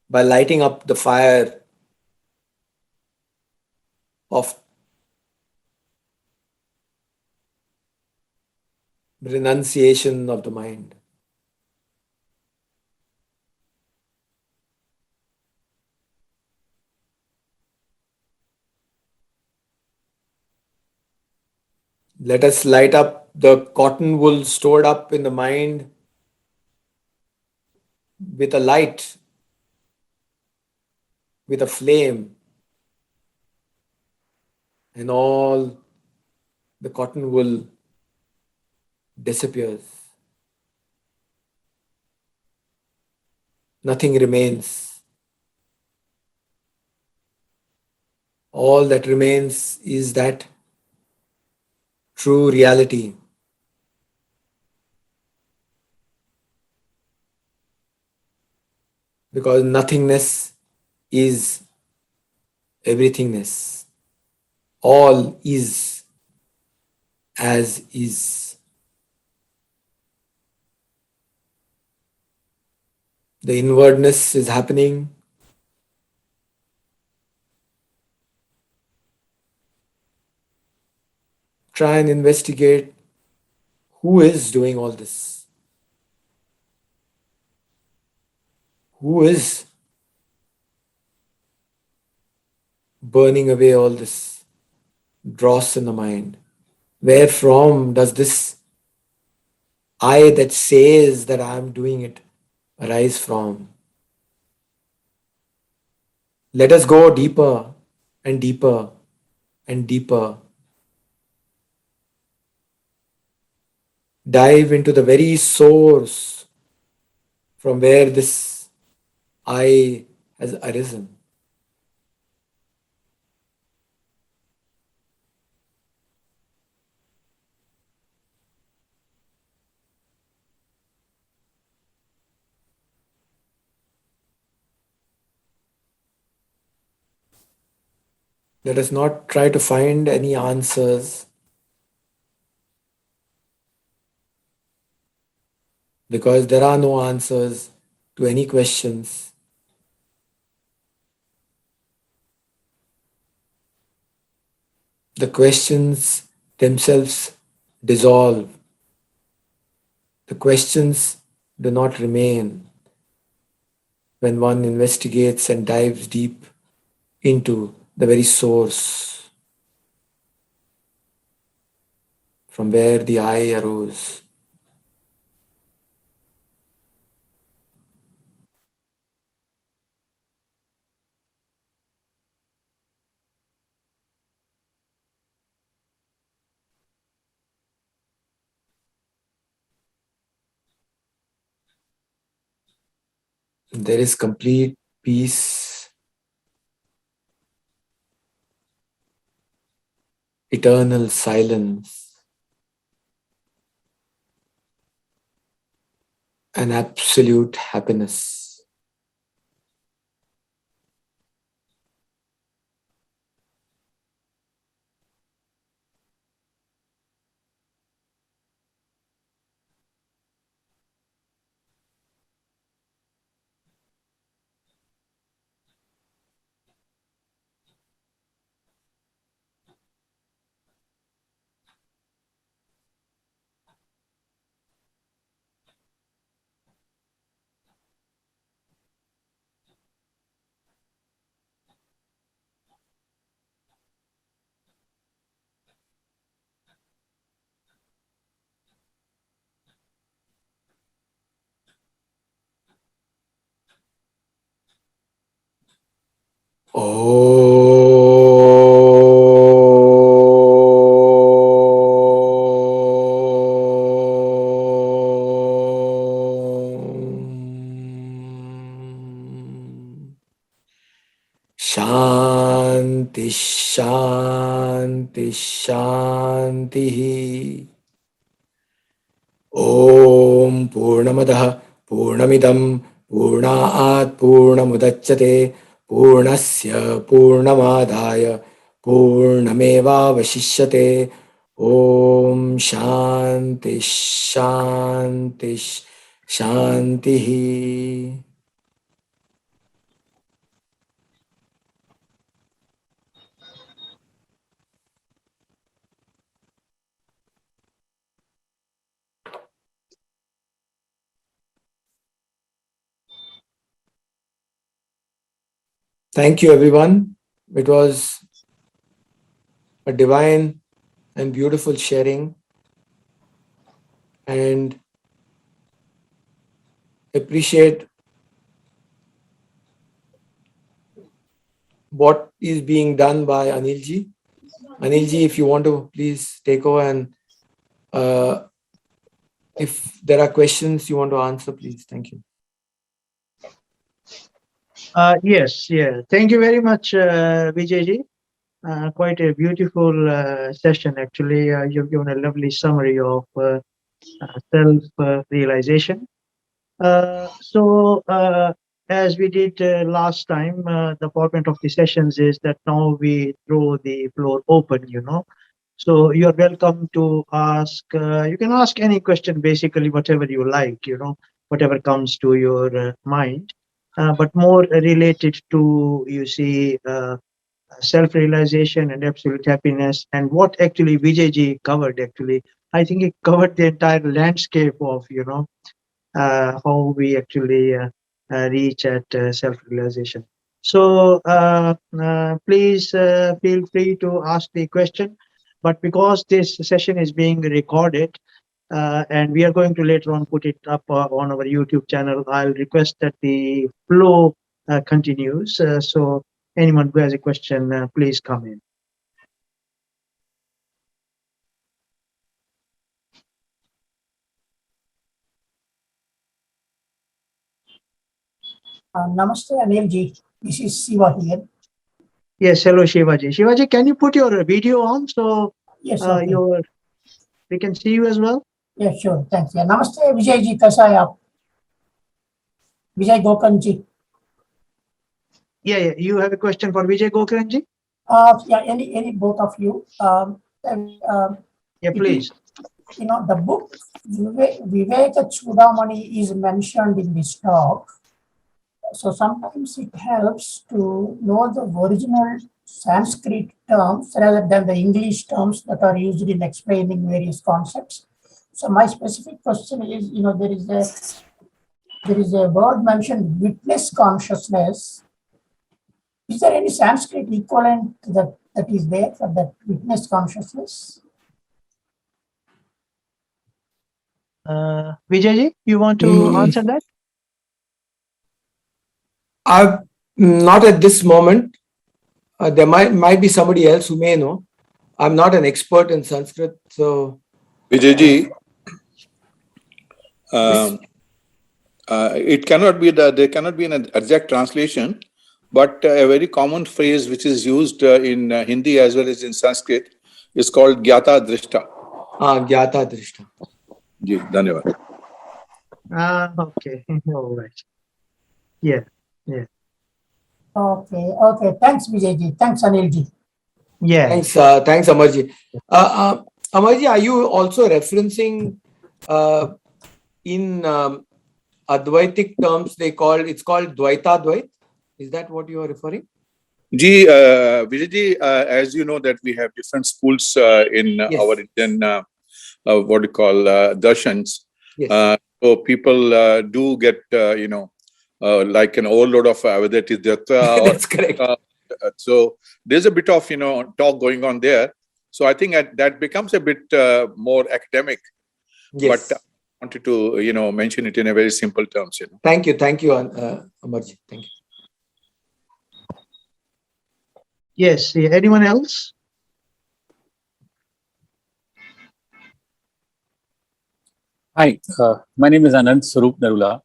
by lighting up the fire of renunciation of the mind. Let us light up the cotton wool stored up in the mind with a light, with a flame, and all the cotton wool disappears. Nothing remains. All that remains is that true reality. Because nothingness is everythingness. All is as is. The inwardness is happening. Try and investigate who is doing all this. Who is burning away all this dross in the mind? Where from does this I that says that I am doing it arise from? Let us go deeper and deeper and deeper. Dive into the very source from where this I has arisen. Let us not try to find any answers because there are no answers to any questions. The questions themselves dissolve. The questions do not remain when one investigates and dives deep into the very source from where the I arose. There is complete peace, eternal silence, and absolute happiness. Shanti, Shanti, Shanti. Om Purnamadaha Purnamidam Purnaat Purnamudachyate Purnasya Purnamadaya Purnameva Vashishyate. Om Shanti, Shanti, Shanti. Thank you, everyone. It was a divine and beautiful sharing, and appreciate what is being done by Anilji. Anilji, if you want to please take over, and if there are questions you want to answer, please. Thank you. Yes, yeah. Thank you very much, Vijayji. Quite a beautiful session, actually. You've given a lovely summary of self-realization. So, as we did last time, the format of the sessions is that now we throw the floor open, So you're welcome to ask, you can ask any question, basically, whatever you like, whatever comes to your mind, but more related to, self-realization and absolute happiness, and what actually Vijayji covered, actually. I think he covered the entire landscape of, how we actually reach at self-realization. So please feel free to ask the question. But because this session is being recorded, and we are going to later on put it up on our YouTube channel, I'll request that the flow continues. So anyone who has a question, please come in. Namaste, Anilji. This is Siva here. Yes, hello, Shivaji. Shivaji, can you put your video on so Yes, okay. we can see you as well? Yeah, sure. Thanks. Yeah, Namaste, Vijay ji. Kaisa hai aap? Vijay Gokarn ji. Yeah. You have a question for Vijay Gokarn ji? Yeah, any both of you. Yeah, please. The book Viveka Chudamani is mentioned in this talk. So sometimes it helps to know the original Sanskrit terms rather than the English terms that are used in explaining various concepts. So my specific question is, there is a word mentioned, witness consciousness. Is there any Sanskrit equivalent that is there for that witness consciousness? Vijayji, you want to answer that? Not at this moment. There might be somebody else who may know. I'm not an expert in Sanskrit, so. Vijayji, it cannot be there cannot be an exact translation, but a very common phrase which is used in Hindi as well as in Sanskrit is called Gyata Drishta. Gyata Drishta. Ji, dhanyavad. Okay. All right. Yeah. Okay. Thanks, Vijayji. Thanks, Anilji. Yeah. Thanks, Amarji. Amarji, are you also referencing in Advaitic terms, it's called Dvaita Dvait? Is that what you are referring? Ji, Vijayji, as you know that we have different schools in Yes. our Indian, what you call darshans. Yes. So people do get, like an overload of Vedati Datta. That's correct. So there's a bit of, talk going on there. So I think that becomes a bit more academic. Yes. But I wanted to, mention it in a very simple terms. Thank you, Amarji. Thank you. Yes. Anyone else? Hi, my name is Anand Sarup Narula.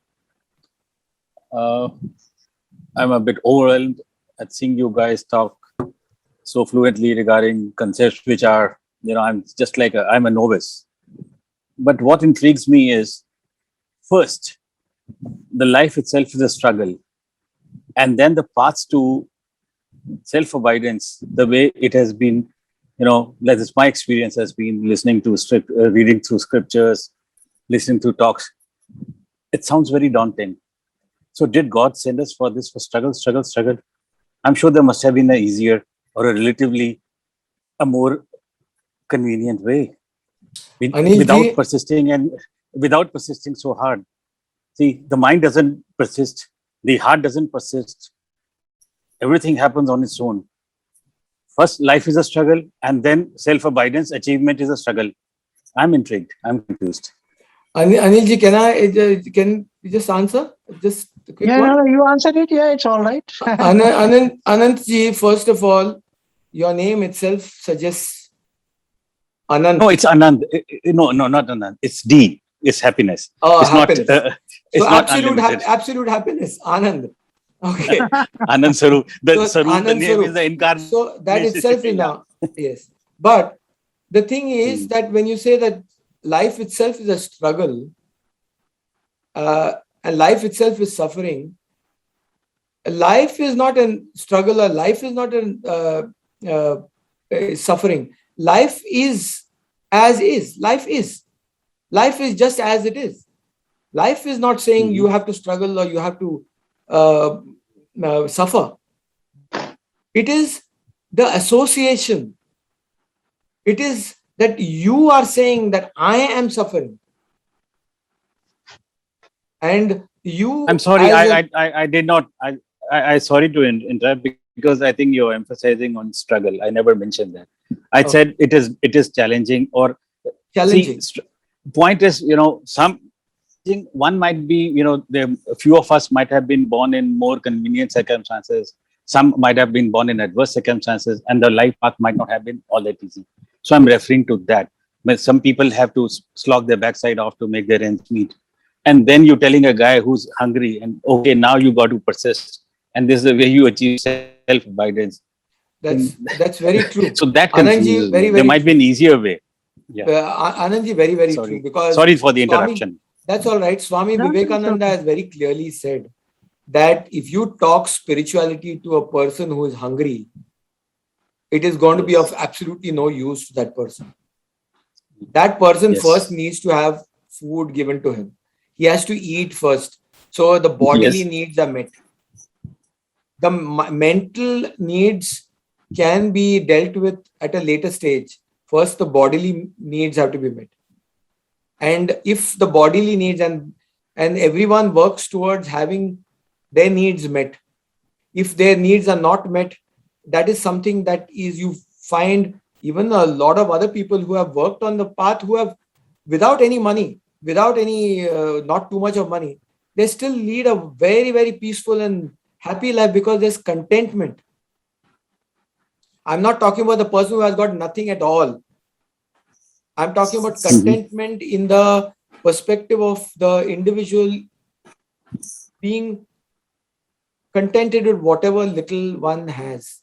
I'm a bit overwhelmed at seeing you guys talk so fluently regarding concepts which are, I'm just like I'm a novice. But what intrigues me is, first, the life itself is a struggle, and then the paths to self-abidance, the way it has been, like this, my experience has been listening to reading through scriptures, listening to talks. It sounds very daunting. So did God send us for this, for struggle, struggle, struggle? I'm sure there must have been an easier or a more convenient way Anil ji, without persisting so hard. See, the mind doesn't persist, the heart doesn't persist. Everything happens on its own. First, life is a struggle, and then self-abidance, achievement is a struggle. I'm intrigued. I'm confused. Anil ji, can you just answer? Just a quick Yeah, one. no, you answered it. Yeah, it's all right. Anand ji, first of all, your name itself suggests Anand. No, it's Anand. No, not Anand. It's D. It's happiness. Oh, It's happiness. not. It's So not unlimited. absolute happiness, Anand. Okay. Anand Sarup. The So Sarup, the Anand name Sarup. is the incarnation. So that itself is Yeah. now, yes. But the thing is that when you say that life itself is a struggle, and life itself is suffering, life is not a struggle, or life is not a suffering. Life is as is. Life is. Life is just as it is. Life is not saying you have to struggle or you have to suffer. It is the association. It is that you are saying that I am suffering. And you. I'm sorry. I did not. I sorry to interrupt, because I think you're emphasizing on struggle. I never mentioned that. I said it is challenging or challenging. See, point is, one might be, a few of us might have been born in more convenient circumstances. Some might have been born in adverse circumstances, and the life path might not have been all that easy. So I'm referring to that. But some people have to slog their backside off to make their ends meet. And then you're telling a guy who's hungry, and okay, now you got to persist. And this is the way you achieve self-abidance. That's very true. So that Anandji, confuses very, me. very There might be an easier way. Yeah. Anandji, very, very Sorry. true. Because Sorry for the interruption. That's all right. Swami No, Vivekananda has very clearly said that if you talk spirituality to a person who is hungry, it is going to be of absolutely no use to that person. That person first needs to have food given to him. He has to eat first. So the bodily needs are met. The mental needs can be dealt with at a later stage. First, the bodily needs have to be met. And if the bodily needs and everyone works towards having their needs met, if their needs are not met, that is something that is, you find even a lot of other people who have worked on the path, who have, without any money, without any, not too much of money, they still lead a very, very peaceful and happy life because there's contentment. I'm not talking about the person who has got nothing at all. I'm talking about contentment in the perspective of the individual being contented with whatever little one has.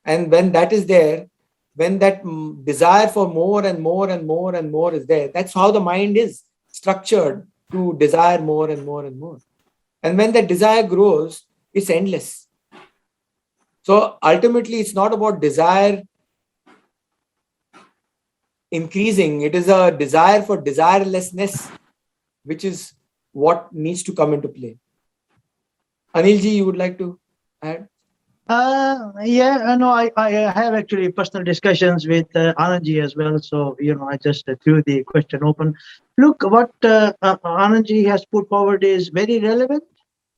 And when that is there, when that desire for more and more and more and more is there, that's how the mind is structured, to desire more and more and more. And when that desire grows, it's endless. So ultimately, it's not about desire increasing. It is a desire for desirelessness, which is what needs to come into play. Anilji, you would like to add? I have actually personal discussions with Anandji as well. So, I just threw the question open. Look, what Anandji has put forward is very relevant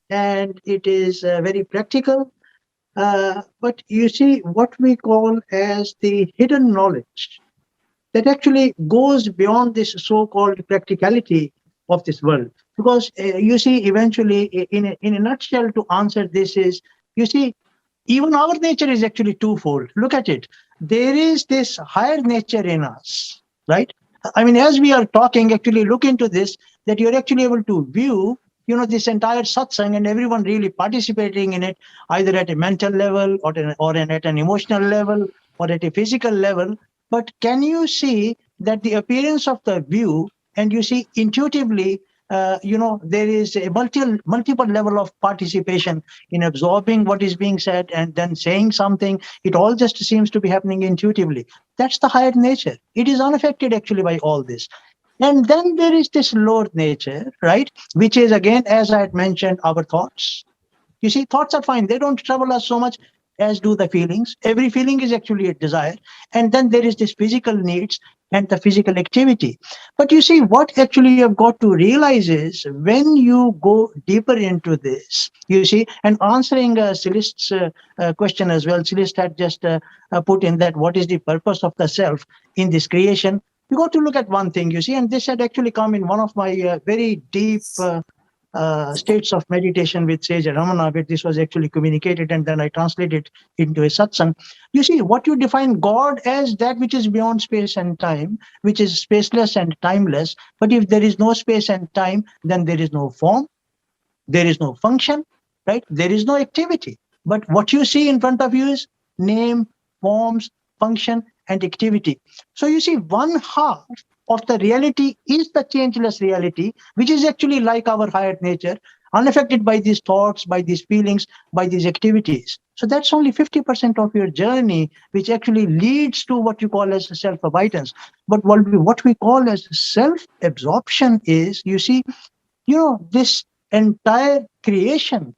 and it is very practical. But you see, what we call as the hidden knowledge that actually goes beyond this so-called practicality of this world. Because you see, eventually, in a nutshell, to answer this is, you see, even our nature is actually twofold. Look at it. There is this higher nature in us, right? I mean, as we are talking, actually look into this, that you're actually able to view, this entire satsang and everyone really participating in it, either at a mental level at an emotional level or at a physical level. But can you see that the appearance of the view, and you see intuitively, there is a multiple level of participation in absorbing what is being said and then saying something. It all just seems to be happening intuitively. That's the higher nature. It is unaffected actually by all this. And then there is this lower nature, right? Which is, again, as I had mentioned, our thoughts. You see, thoughts are fine. They don't trouble us so much as do the feelings. Every feeling is actually a desire. And then there is this physical needs and the physical activity. But you see, what actually you have got to realize is when you go deeper into this, you see, and answering Celeste's question as well, Celeste had just put in that what is the purpose of the self in this creation. You got to look at one thing, you see, and this had actually come in one of my very deep states of meditation with Sage Ramana, where this was actually communicated and then I translated into a satsang. You see, what you define God as that which is beyond space and time, which is spaceless and timeless. But if there is no space and time, then there is no form, there is no function, right? There is no activity. But what you see in front of you is name, forms, function, and activity. So you see, one half of the reality is the changeless reality, which is actually like our higher nature, unaffected by these thoughts, by these feelings, by these activities. So that's only 50% of your journey, which actually leads to what you call as self-avoidance. But what we call as self-absorption is, you see, this entire creation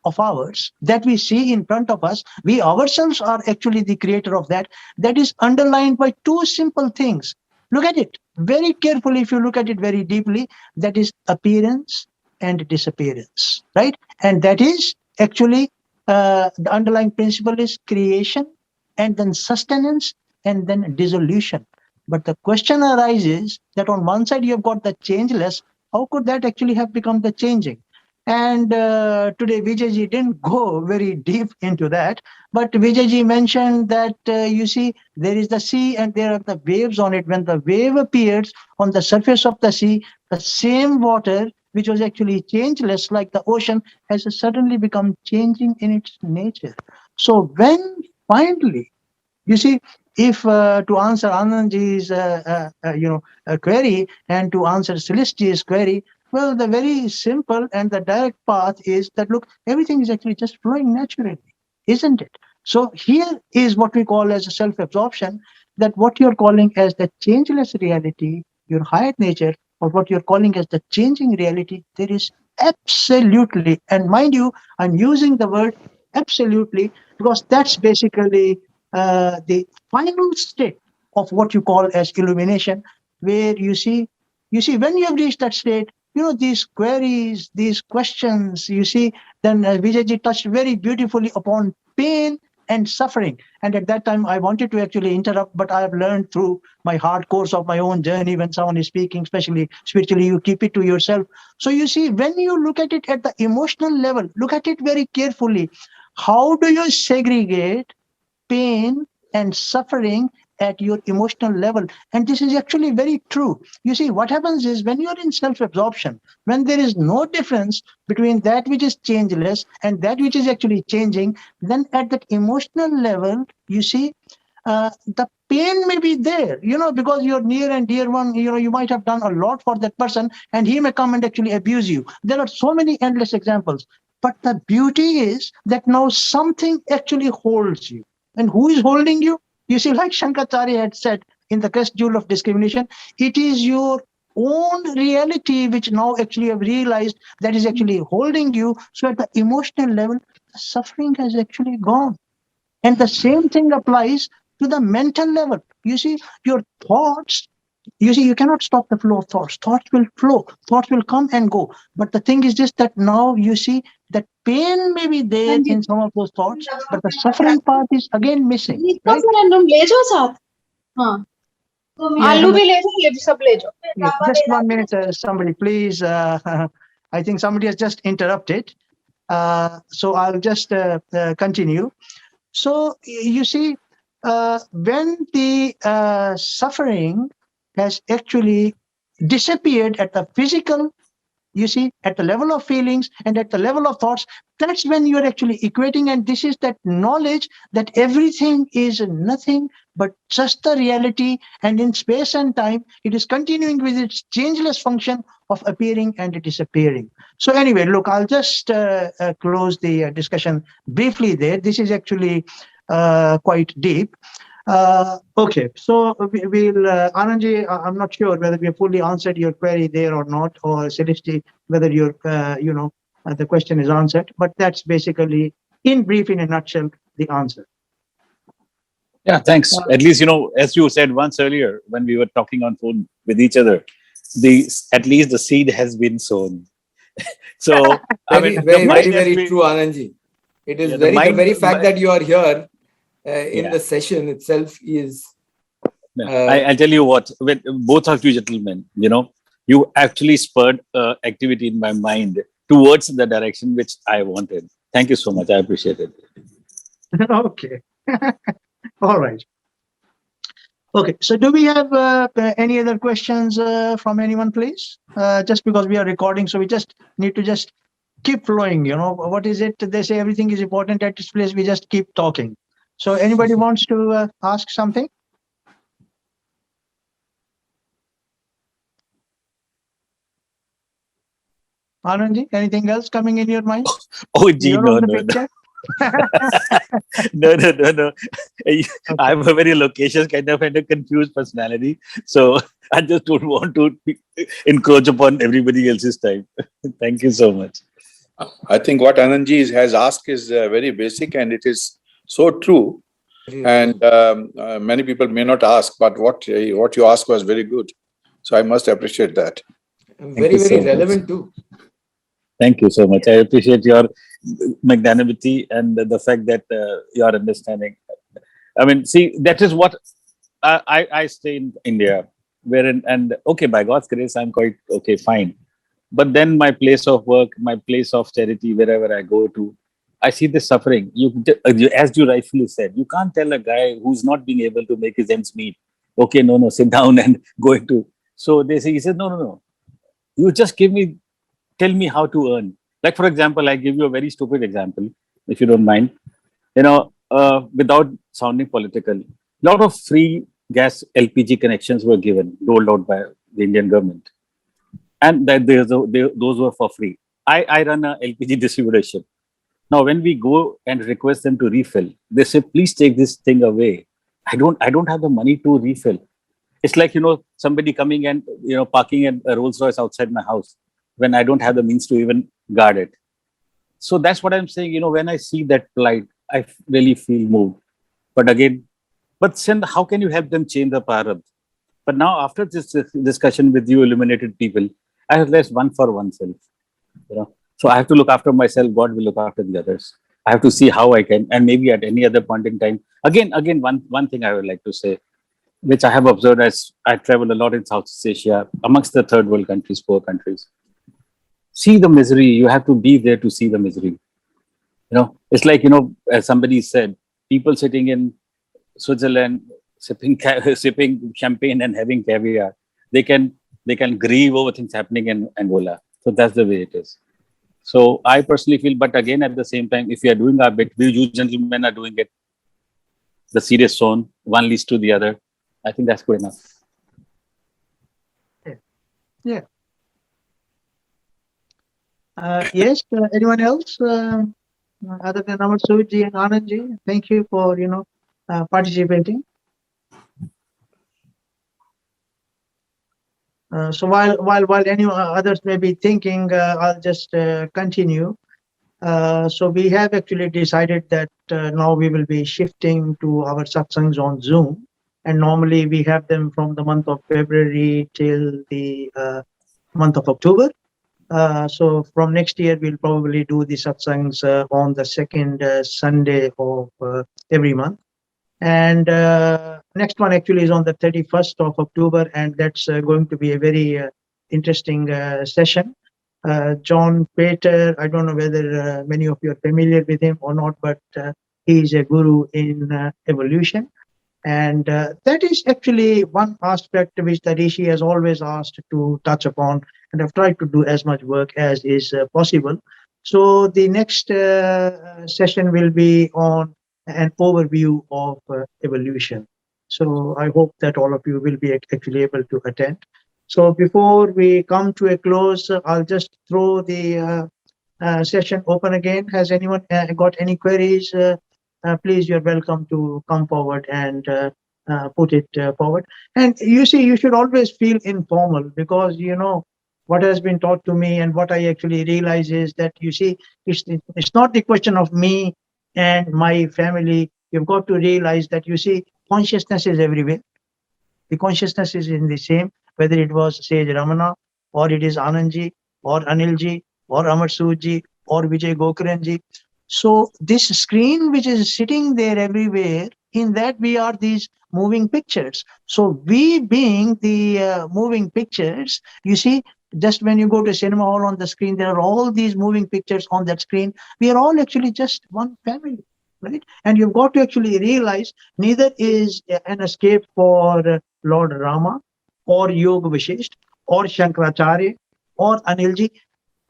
of ours that we see in front of us, we ourselves are actually the creator of that. That is underlined by two simple things. Look at it very carefully. If you look at it very deeply, that is appearance and disappearance, right? And that is actually the underlying principle is creation and then sustenance and then dissolution. But the question arises that on one side you have got the changeless. How could that actually have become the changing? And today Vijay didn't go very deep into that, but Vijay mentioned that you see there is the sea and there are the waves on it. When the wave appears on the surface of the sea, the same water which was actually changeless like the ocean has suddenly become changing in its nature. So when finally, you see, if to answer Anandji's query and to answer Celeste's query, well, the very simple and the direct path is that, look, everything is actually just flowing naturally, isn't it? So here is what we call as a self-absorption, that what you're calling as the changeless reality, your higher nature, or what you're calling as the changing reality, there is absolutely, and mind you, I'm using the word absolutely because that's basically the final state of what you call as illumination, where you see when you have reached that state, these queries, these questions, you see, then Vijayji touched very beautifully upon pain and suffering. And at that time, I wanted to actually interrupt, but I have learned through my hard course of my own journey, when someone is speaking, especially spiritually, you keep it to yourself. So you see, when you look at it at the emotional level, look at it very carefully. How do you segregate pain and suffering at your emotional level? And this is actually very true. You see, what happens is when you're in self-absorption, when there is no difference between that which is changeless and that which is actually changing, then at that emotional level, you see, the pain may be there, because you're near and dear one, you might have done a lot for that person and he may come and actually abuse you. There are so many endless examples. But the beauty is that now something actually holds you. And who is holding you? You see, like Shankaracharya had said in the Crest Jewel of Discrimination, it is your own reality which now actually have realized that is actually holding you. So at the emotional level, the suffering has actually gone. And the same thing applies to the mental level. You see, your thoughts, you cannot stop the flow of thoughts. Thoughts will flow, thoughts will come and go. But the thing is just that now you see that pain may be there in some of those thoughts, but the suffering part is again missing. Right? ले जाओ साथ हाँ आलू भी ले जाओ ये भी सब ले जाओ Just 1 minute, somebody, please. I think somebody has just interrupted. So I'll just continue. So you see, when the suffering has actually disappeared at the physical, you see, at the level of feelings and at the level of thoughts, that's when you're actually equating. And this is that knowledge that everything is nothing but just the reality. And in space and time, it is continuing with its changeless function of appearing and disappearing. So anyway, look, I'll just close the discussion briefly there. This is actually quite deep. Okay, so we'll, Anandji, I'm not sure whether we have fully answered your query there or not, or Celeste, whether your, the question is answered, but that's basically, in brief, in a nutshell, the answer. Yeah, thanks. At least, as you said once earlier when we were talking on phone with each other, at least the seed has been sown. So, I mean, very true, Anandji. It is the very fact that you are here in the session itself is. I'll tell you what, with both of you gentlemen, you actually spurred activity in my mind towards the direction which I wanted. Thank you so much. I appreciate it. Okay. All right. Okay. So do we have any other questions from anyone, please? Just because we are recording, so we just need to just keep flowing. What is it? They say everything is important at this place. We just keep talking. So anybody wants to ask something? Anandji, anything else coming in your mind? Oh, gee, no. No. I'm a very loquacious kind of and a confused personality. So I just don't want to encroach upon everybody else's time. Thank you so much. I think what Anandji has asked is very basic, and it is so true. And many people may not ask, but what you asked was very good. So I must appreciate that. Very relevant too. Thank you so much. I appreciate your magnanimity and the fact that you are understanding. I mean, see, that is what I stay in India, wherein, and okay, by God's grace, I'm quite okay, fine. But then my place of work, my place of charity, wherever I go to, I see the suffering. As you rightfully said, you can't tell a guy who's not being able to make his ends meet, okay, no, sit down and go into. So he said, no. You just tell me how to earn. Like, for example, I give you a very stupid example, if you don't mind. Without sounding political, a lot of free gas LPG connections were doled out by the Indian government. And that those were for free. I run a LPG distributorship. Now, when we go and request them to refill, they say, please take this thing away. I don't have the money to refill. It's like, somebody coming and, parking a Rolls Royce outside my house when I don't have the means to even guard it. So that's what I'm saying. When I see that plight, I really feel moved. But again, how can you help them change the prarabdha? But now, after this discussion with you illuminated people, I have less one for oneself. So I have to look after myself. God will look after the others. I have to see how I can, and maybe at any other point in time. Again, one thing I would like to say, which I have observed as I travel a lot in Southeast Asia, amongst the third world countries, poor countries. See the misery. You have to be there to see the misery. It's like, as somebody said, people sitting in Switzerland, sipping champagne and having caviar, they can grieve over things happening in Angola. So that's the way it is. So I personally feel, but again, at the same time, if we are doing our bit, you gentlemen are doing it, the serious zone, one leads to the other. I think that's good enough. Yeah. Yes. Anyone else other than Amarsuji and Anandji? Thank you for participating. So while any others may be thinking, I'll just continue. So we have actually decided that now we will be shifting to our satsangs on Zoom, and normally we have them from the month of February till the month of October. So from next year, we'll probably do the satsangs on the second Sunday of every month. And next one actually is on the 31st of October, and that's going to be a very interesting session. John Pater. I don't know whether many of you are familiar with him or not, but he is a guru in evolution. And that is actually one aspect which the Rishi has always asked to touch upon, and I've tried to do as much work as is possible. So the next session will be on an overview of evolution. So I hope that all of you will be actually able to attend. So before we come to a close, I'll just throw the session open again. Has anyone got any queries? Please, you're welcome to come forward and put it forward. And you see, you should always feel informal, because you know what has been taught to me and what I actually realize is that, you see, it's not the question of me and my family. You've got to realize that, you see, consciousness is everywhere. The consciousness is in the same, whether it was Sage Ramana, or it is Anandji, or Anilji, or Amar Soodji, or Vijay Gokarnji. So this screen which is sitting there everywhere, in that we are these moving pictures. So we being the moving pictures, you see, just when you go to a cinema hall, on the screen, there are all these moving pictures on that screen. We are all actually just one family, right? And you've got to actually realize neither is an escape for Lord Rama, or Yoga Vashisht, or Shankaracharya, or Anilji,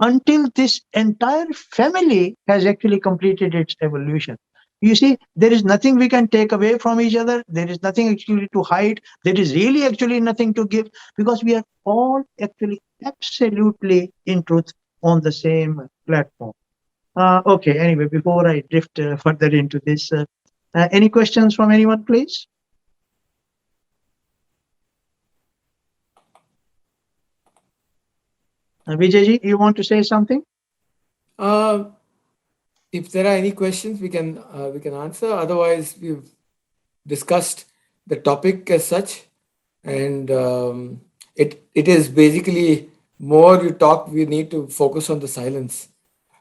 until this entire family has actually completed its evolution. You see, there is nothing we can take away from each other. There is nothing actually to hide. There is really actually nothing to give, because we are all actually absolutely, in truth, on the same platform. Okay, anyway, before I drift further into this, any questions from anyone, please? Vijayji, you want to say something? If there are any questions, we can answer. Otherwise, we've discussed the topic as such, and it is basically, more you talk, we need to focus on the silence.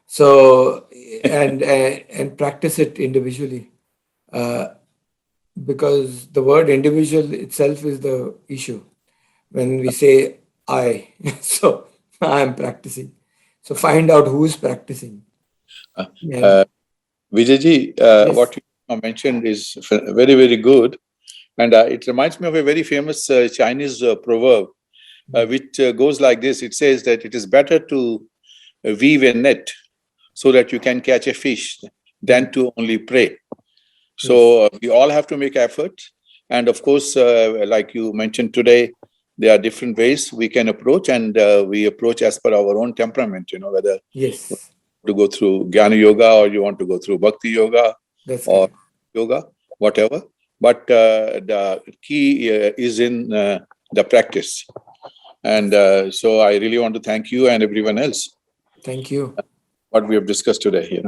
So and practice it individually, because the word individual itself is the issue. When we say I, so I am practicing. So find out who's practicing. Vijayji, Yes. what you mentioned is very, very good. And it reminds me of a very famous Chinese proverb, which goes like this. It says that it is better to weave a net so that you can catch a fish than to only pray. So we all have to make effort. And of course, like you mentioned today, there are different ways we can approach, and we approach as per our own temperament, whether Yes. to go through Jnana Yoga, or you want to go through Bhakti Yoga, That's or correct. yoga, whatever. But the key is in the practice. And so I really want to thank you and everyone else. Thank you. What we have discussed today,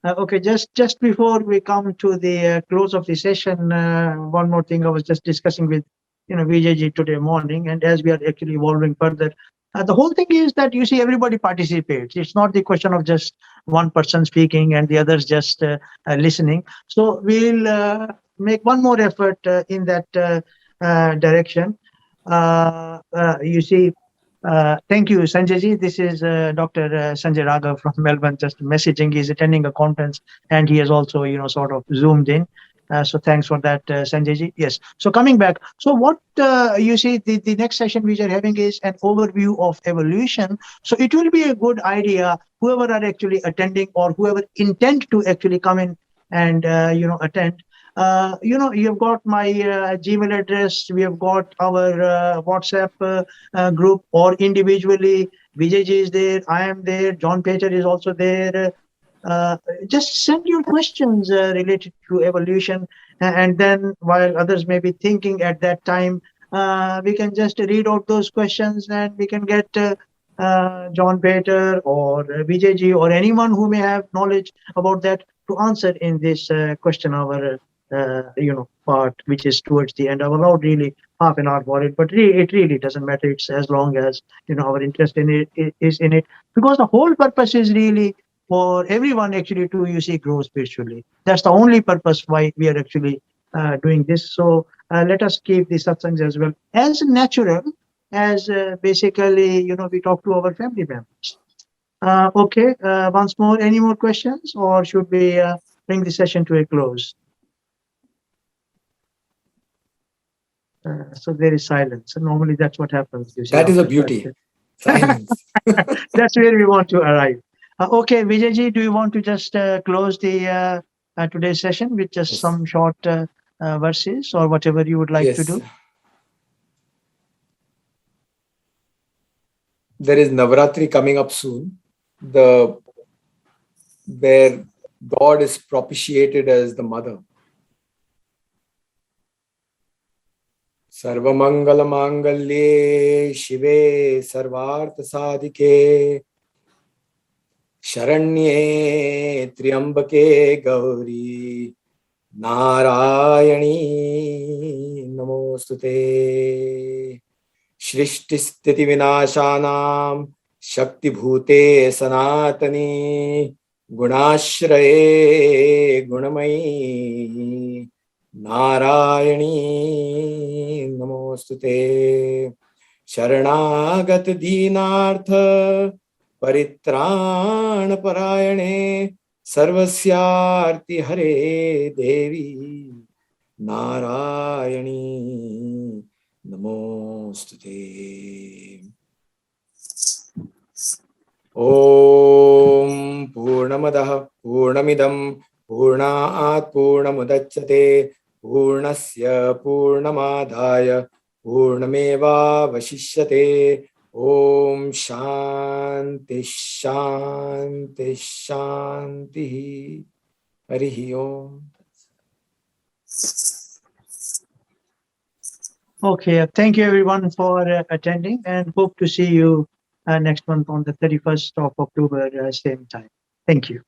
Okay, just before we come to the close of the session, one more thing I was just discussing with Vijayji today morning, and as we are actually evolving further, the whole thing is that, you see, everybody participates. It's not the question of just one person speaking and the others just listening. So we'll make one more effort in that direction. You see, thank you, Sanjayji. This is Dr. Sanjay Raghav from Melbourne, just messaging. He's attending a conference, and he has also, sort of zoomed in. So thanks for that, Sanjayji. Yes. So coming back, so what you see, the next session we are having is an overview of evolution. So it will be a good idea, whoever are actually attending, or whoever intend to actually come in and attend. You've got my Gmail address. We have got our WhatsApp group, or individually. Vijayji is there. I am there. John Pater is also there. Just send your questions related to evolution, and then while others may be thinking at that time, we can just read out those questions, and we can get John Pater or Vijayji or anyone who may have knowledge about that to answer in this question hour part, which is towards the end. I've allowed really half an hour for it, but it really doesn't matter. It's as long as our interest in it is in it, because the whole purpose is really for everyone actually to grow spiritually. That's the only purpose why we are actually doing this. So let us keep the satsangs as well as natural, as basically, we talk to our family members. Okay, once more, any more questions, or should we bring the session to a close? So there is silence. And normally that's what happens. You see, That is a after beauty. question. Silence. That's where we want to arrive. Okay, Vijayji, do you want to just close the today's session with just Yes. some short verses or whatever you would like to Yes. do? There is Navratri coming up soon, where God is propitiated as the mother. Sarvamangala Mangalye Shive Sarvartha Sadhike Sharanye Triambake Gauri Narayani Namostute Shrishti Sthiti Vinashanam Shakti Bhute Sanatani Gunashraye Gunamayi Narayani Namostute Sharanagat Dinartha Paritran Parayane Sarvasyarti Hare Devi Narayani Namostute. Om Purnamadah Purnamidam Purnaat Purnamudachyate Purnasya Purnamadhaya Purnameva Vashishyate. Om Shanti Shanti Shanti. Harihi Om. Okay, thank you everyone for attending and hope to see you next month on the 31st of October, same time. Thank you.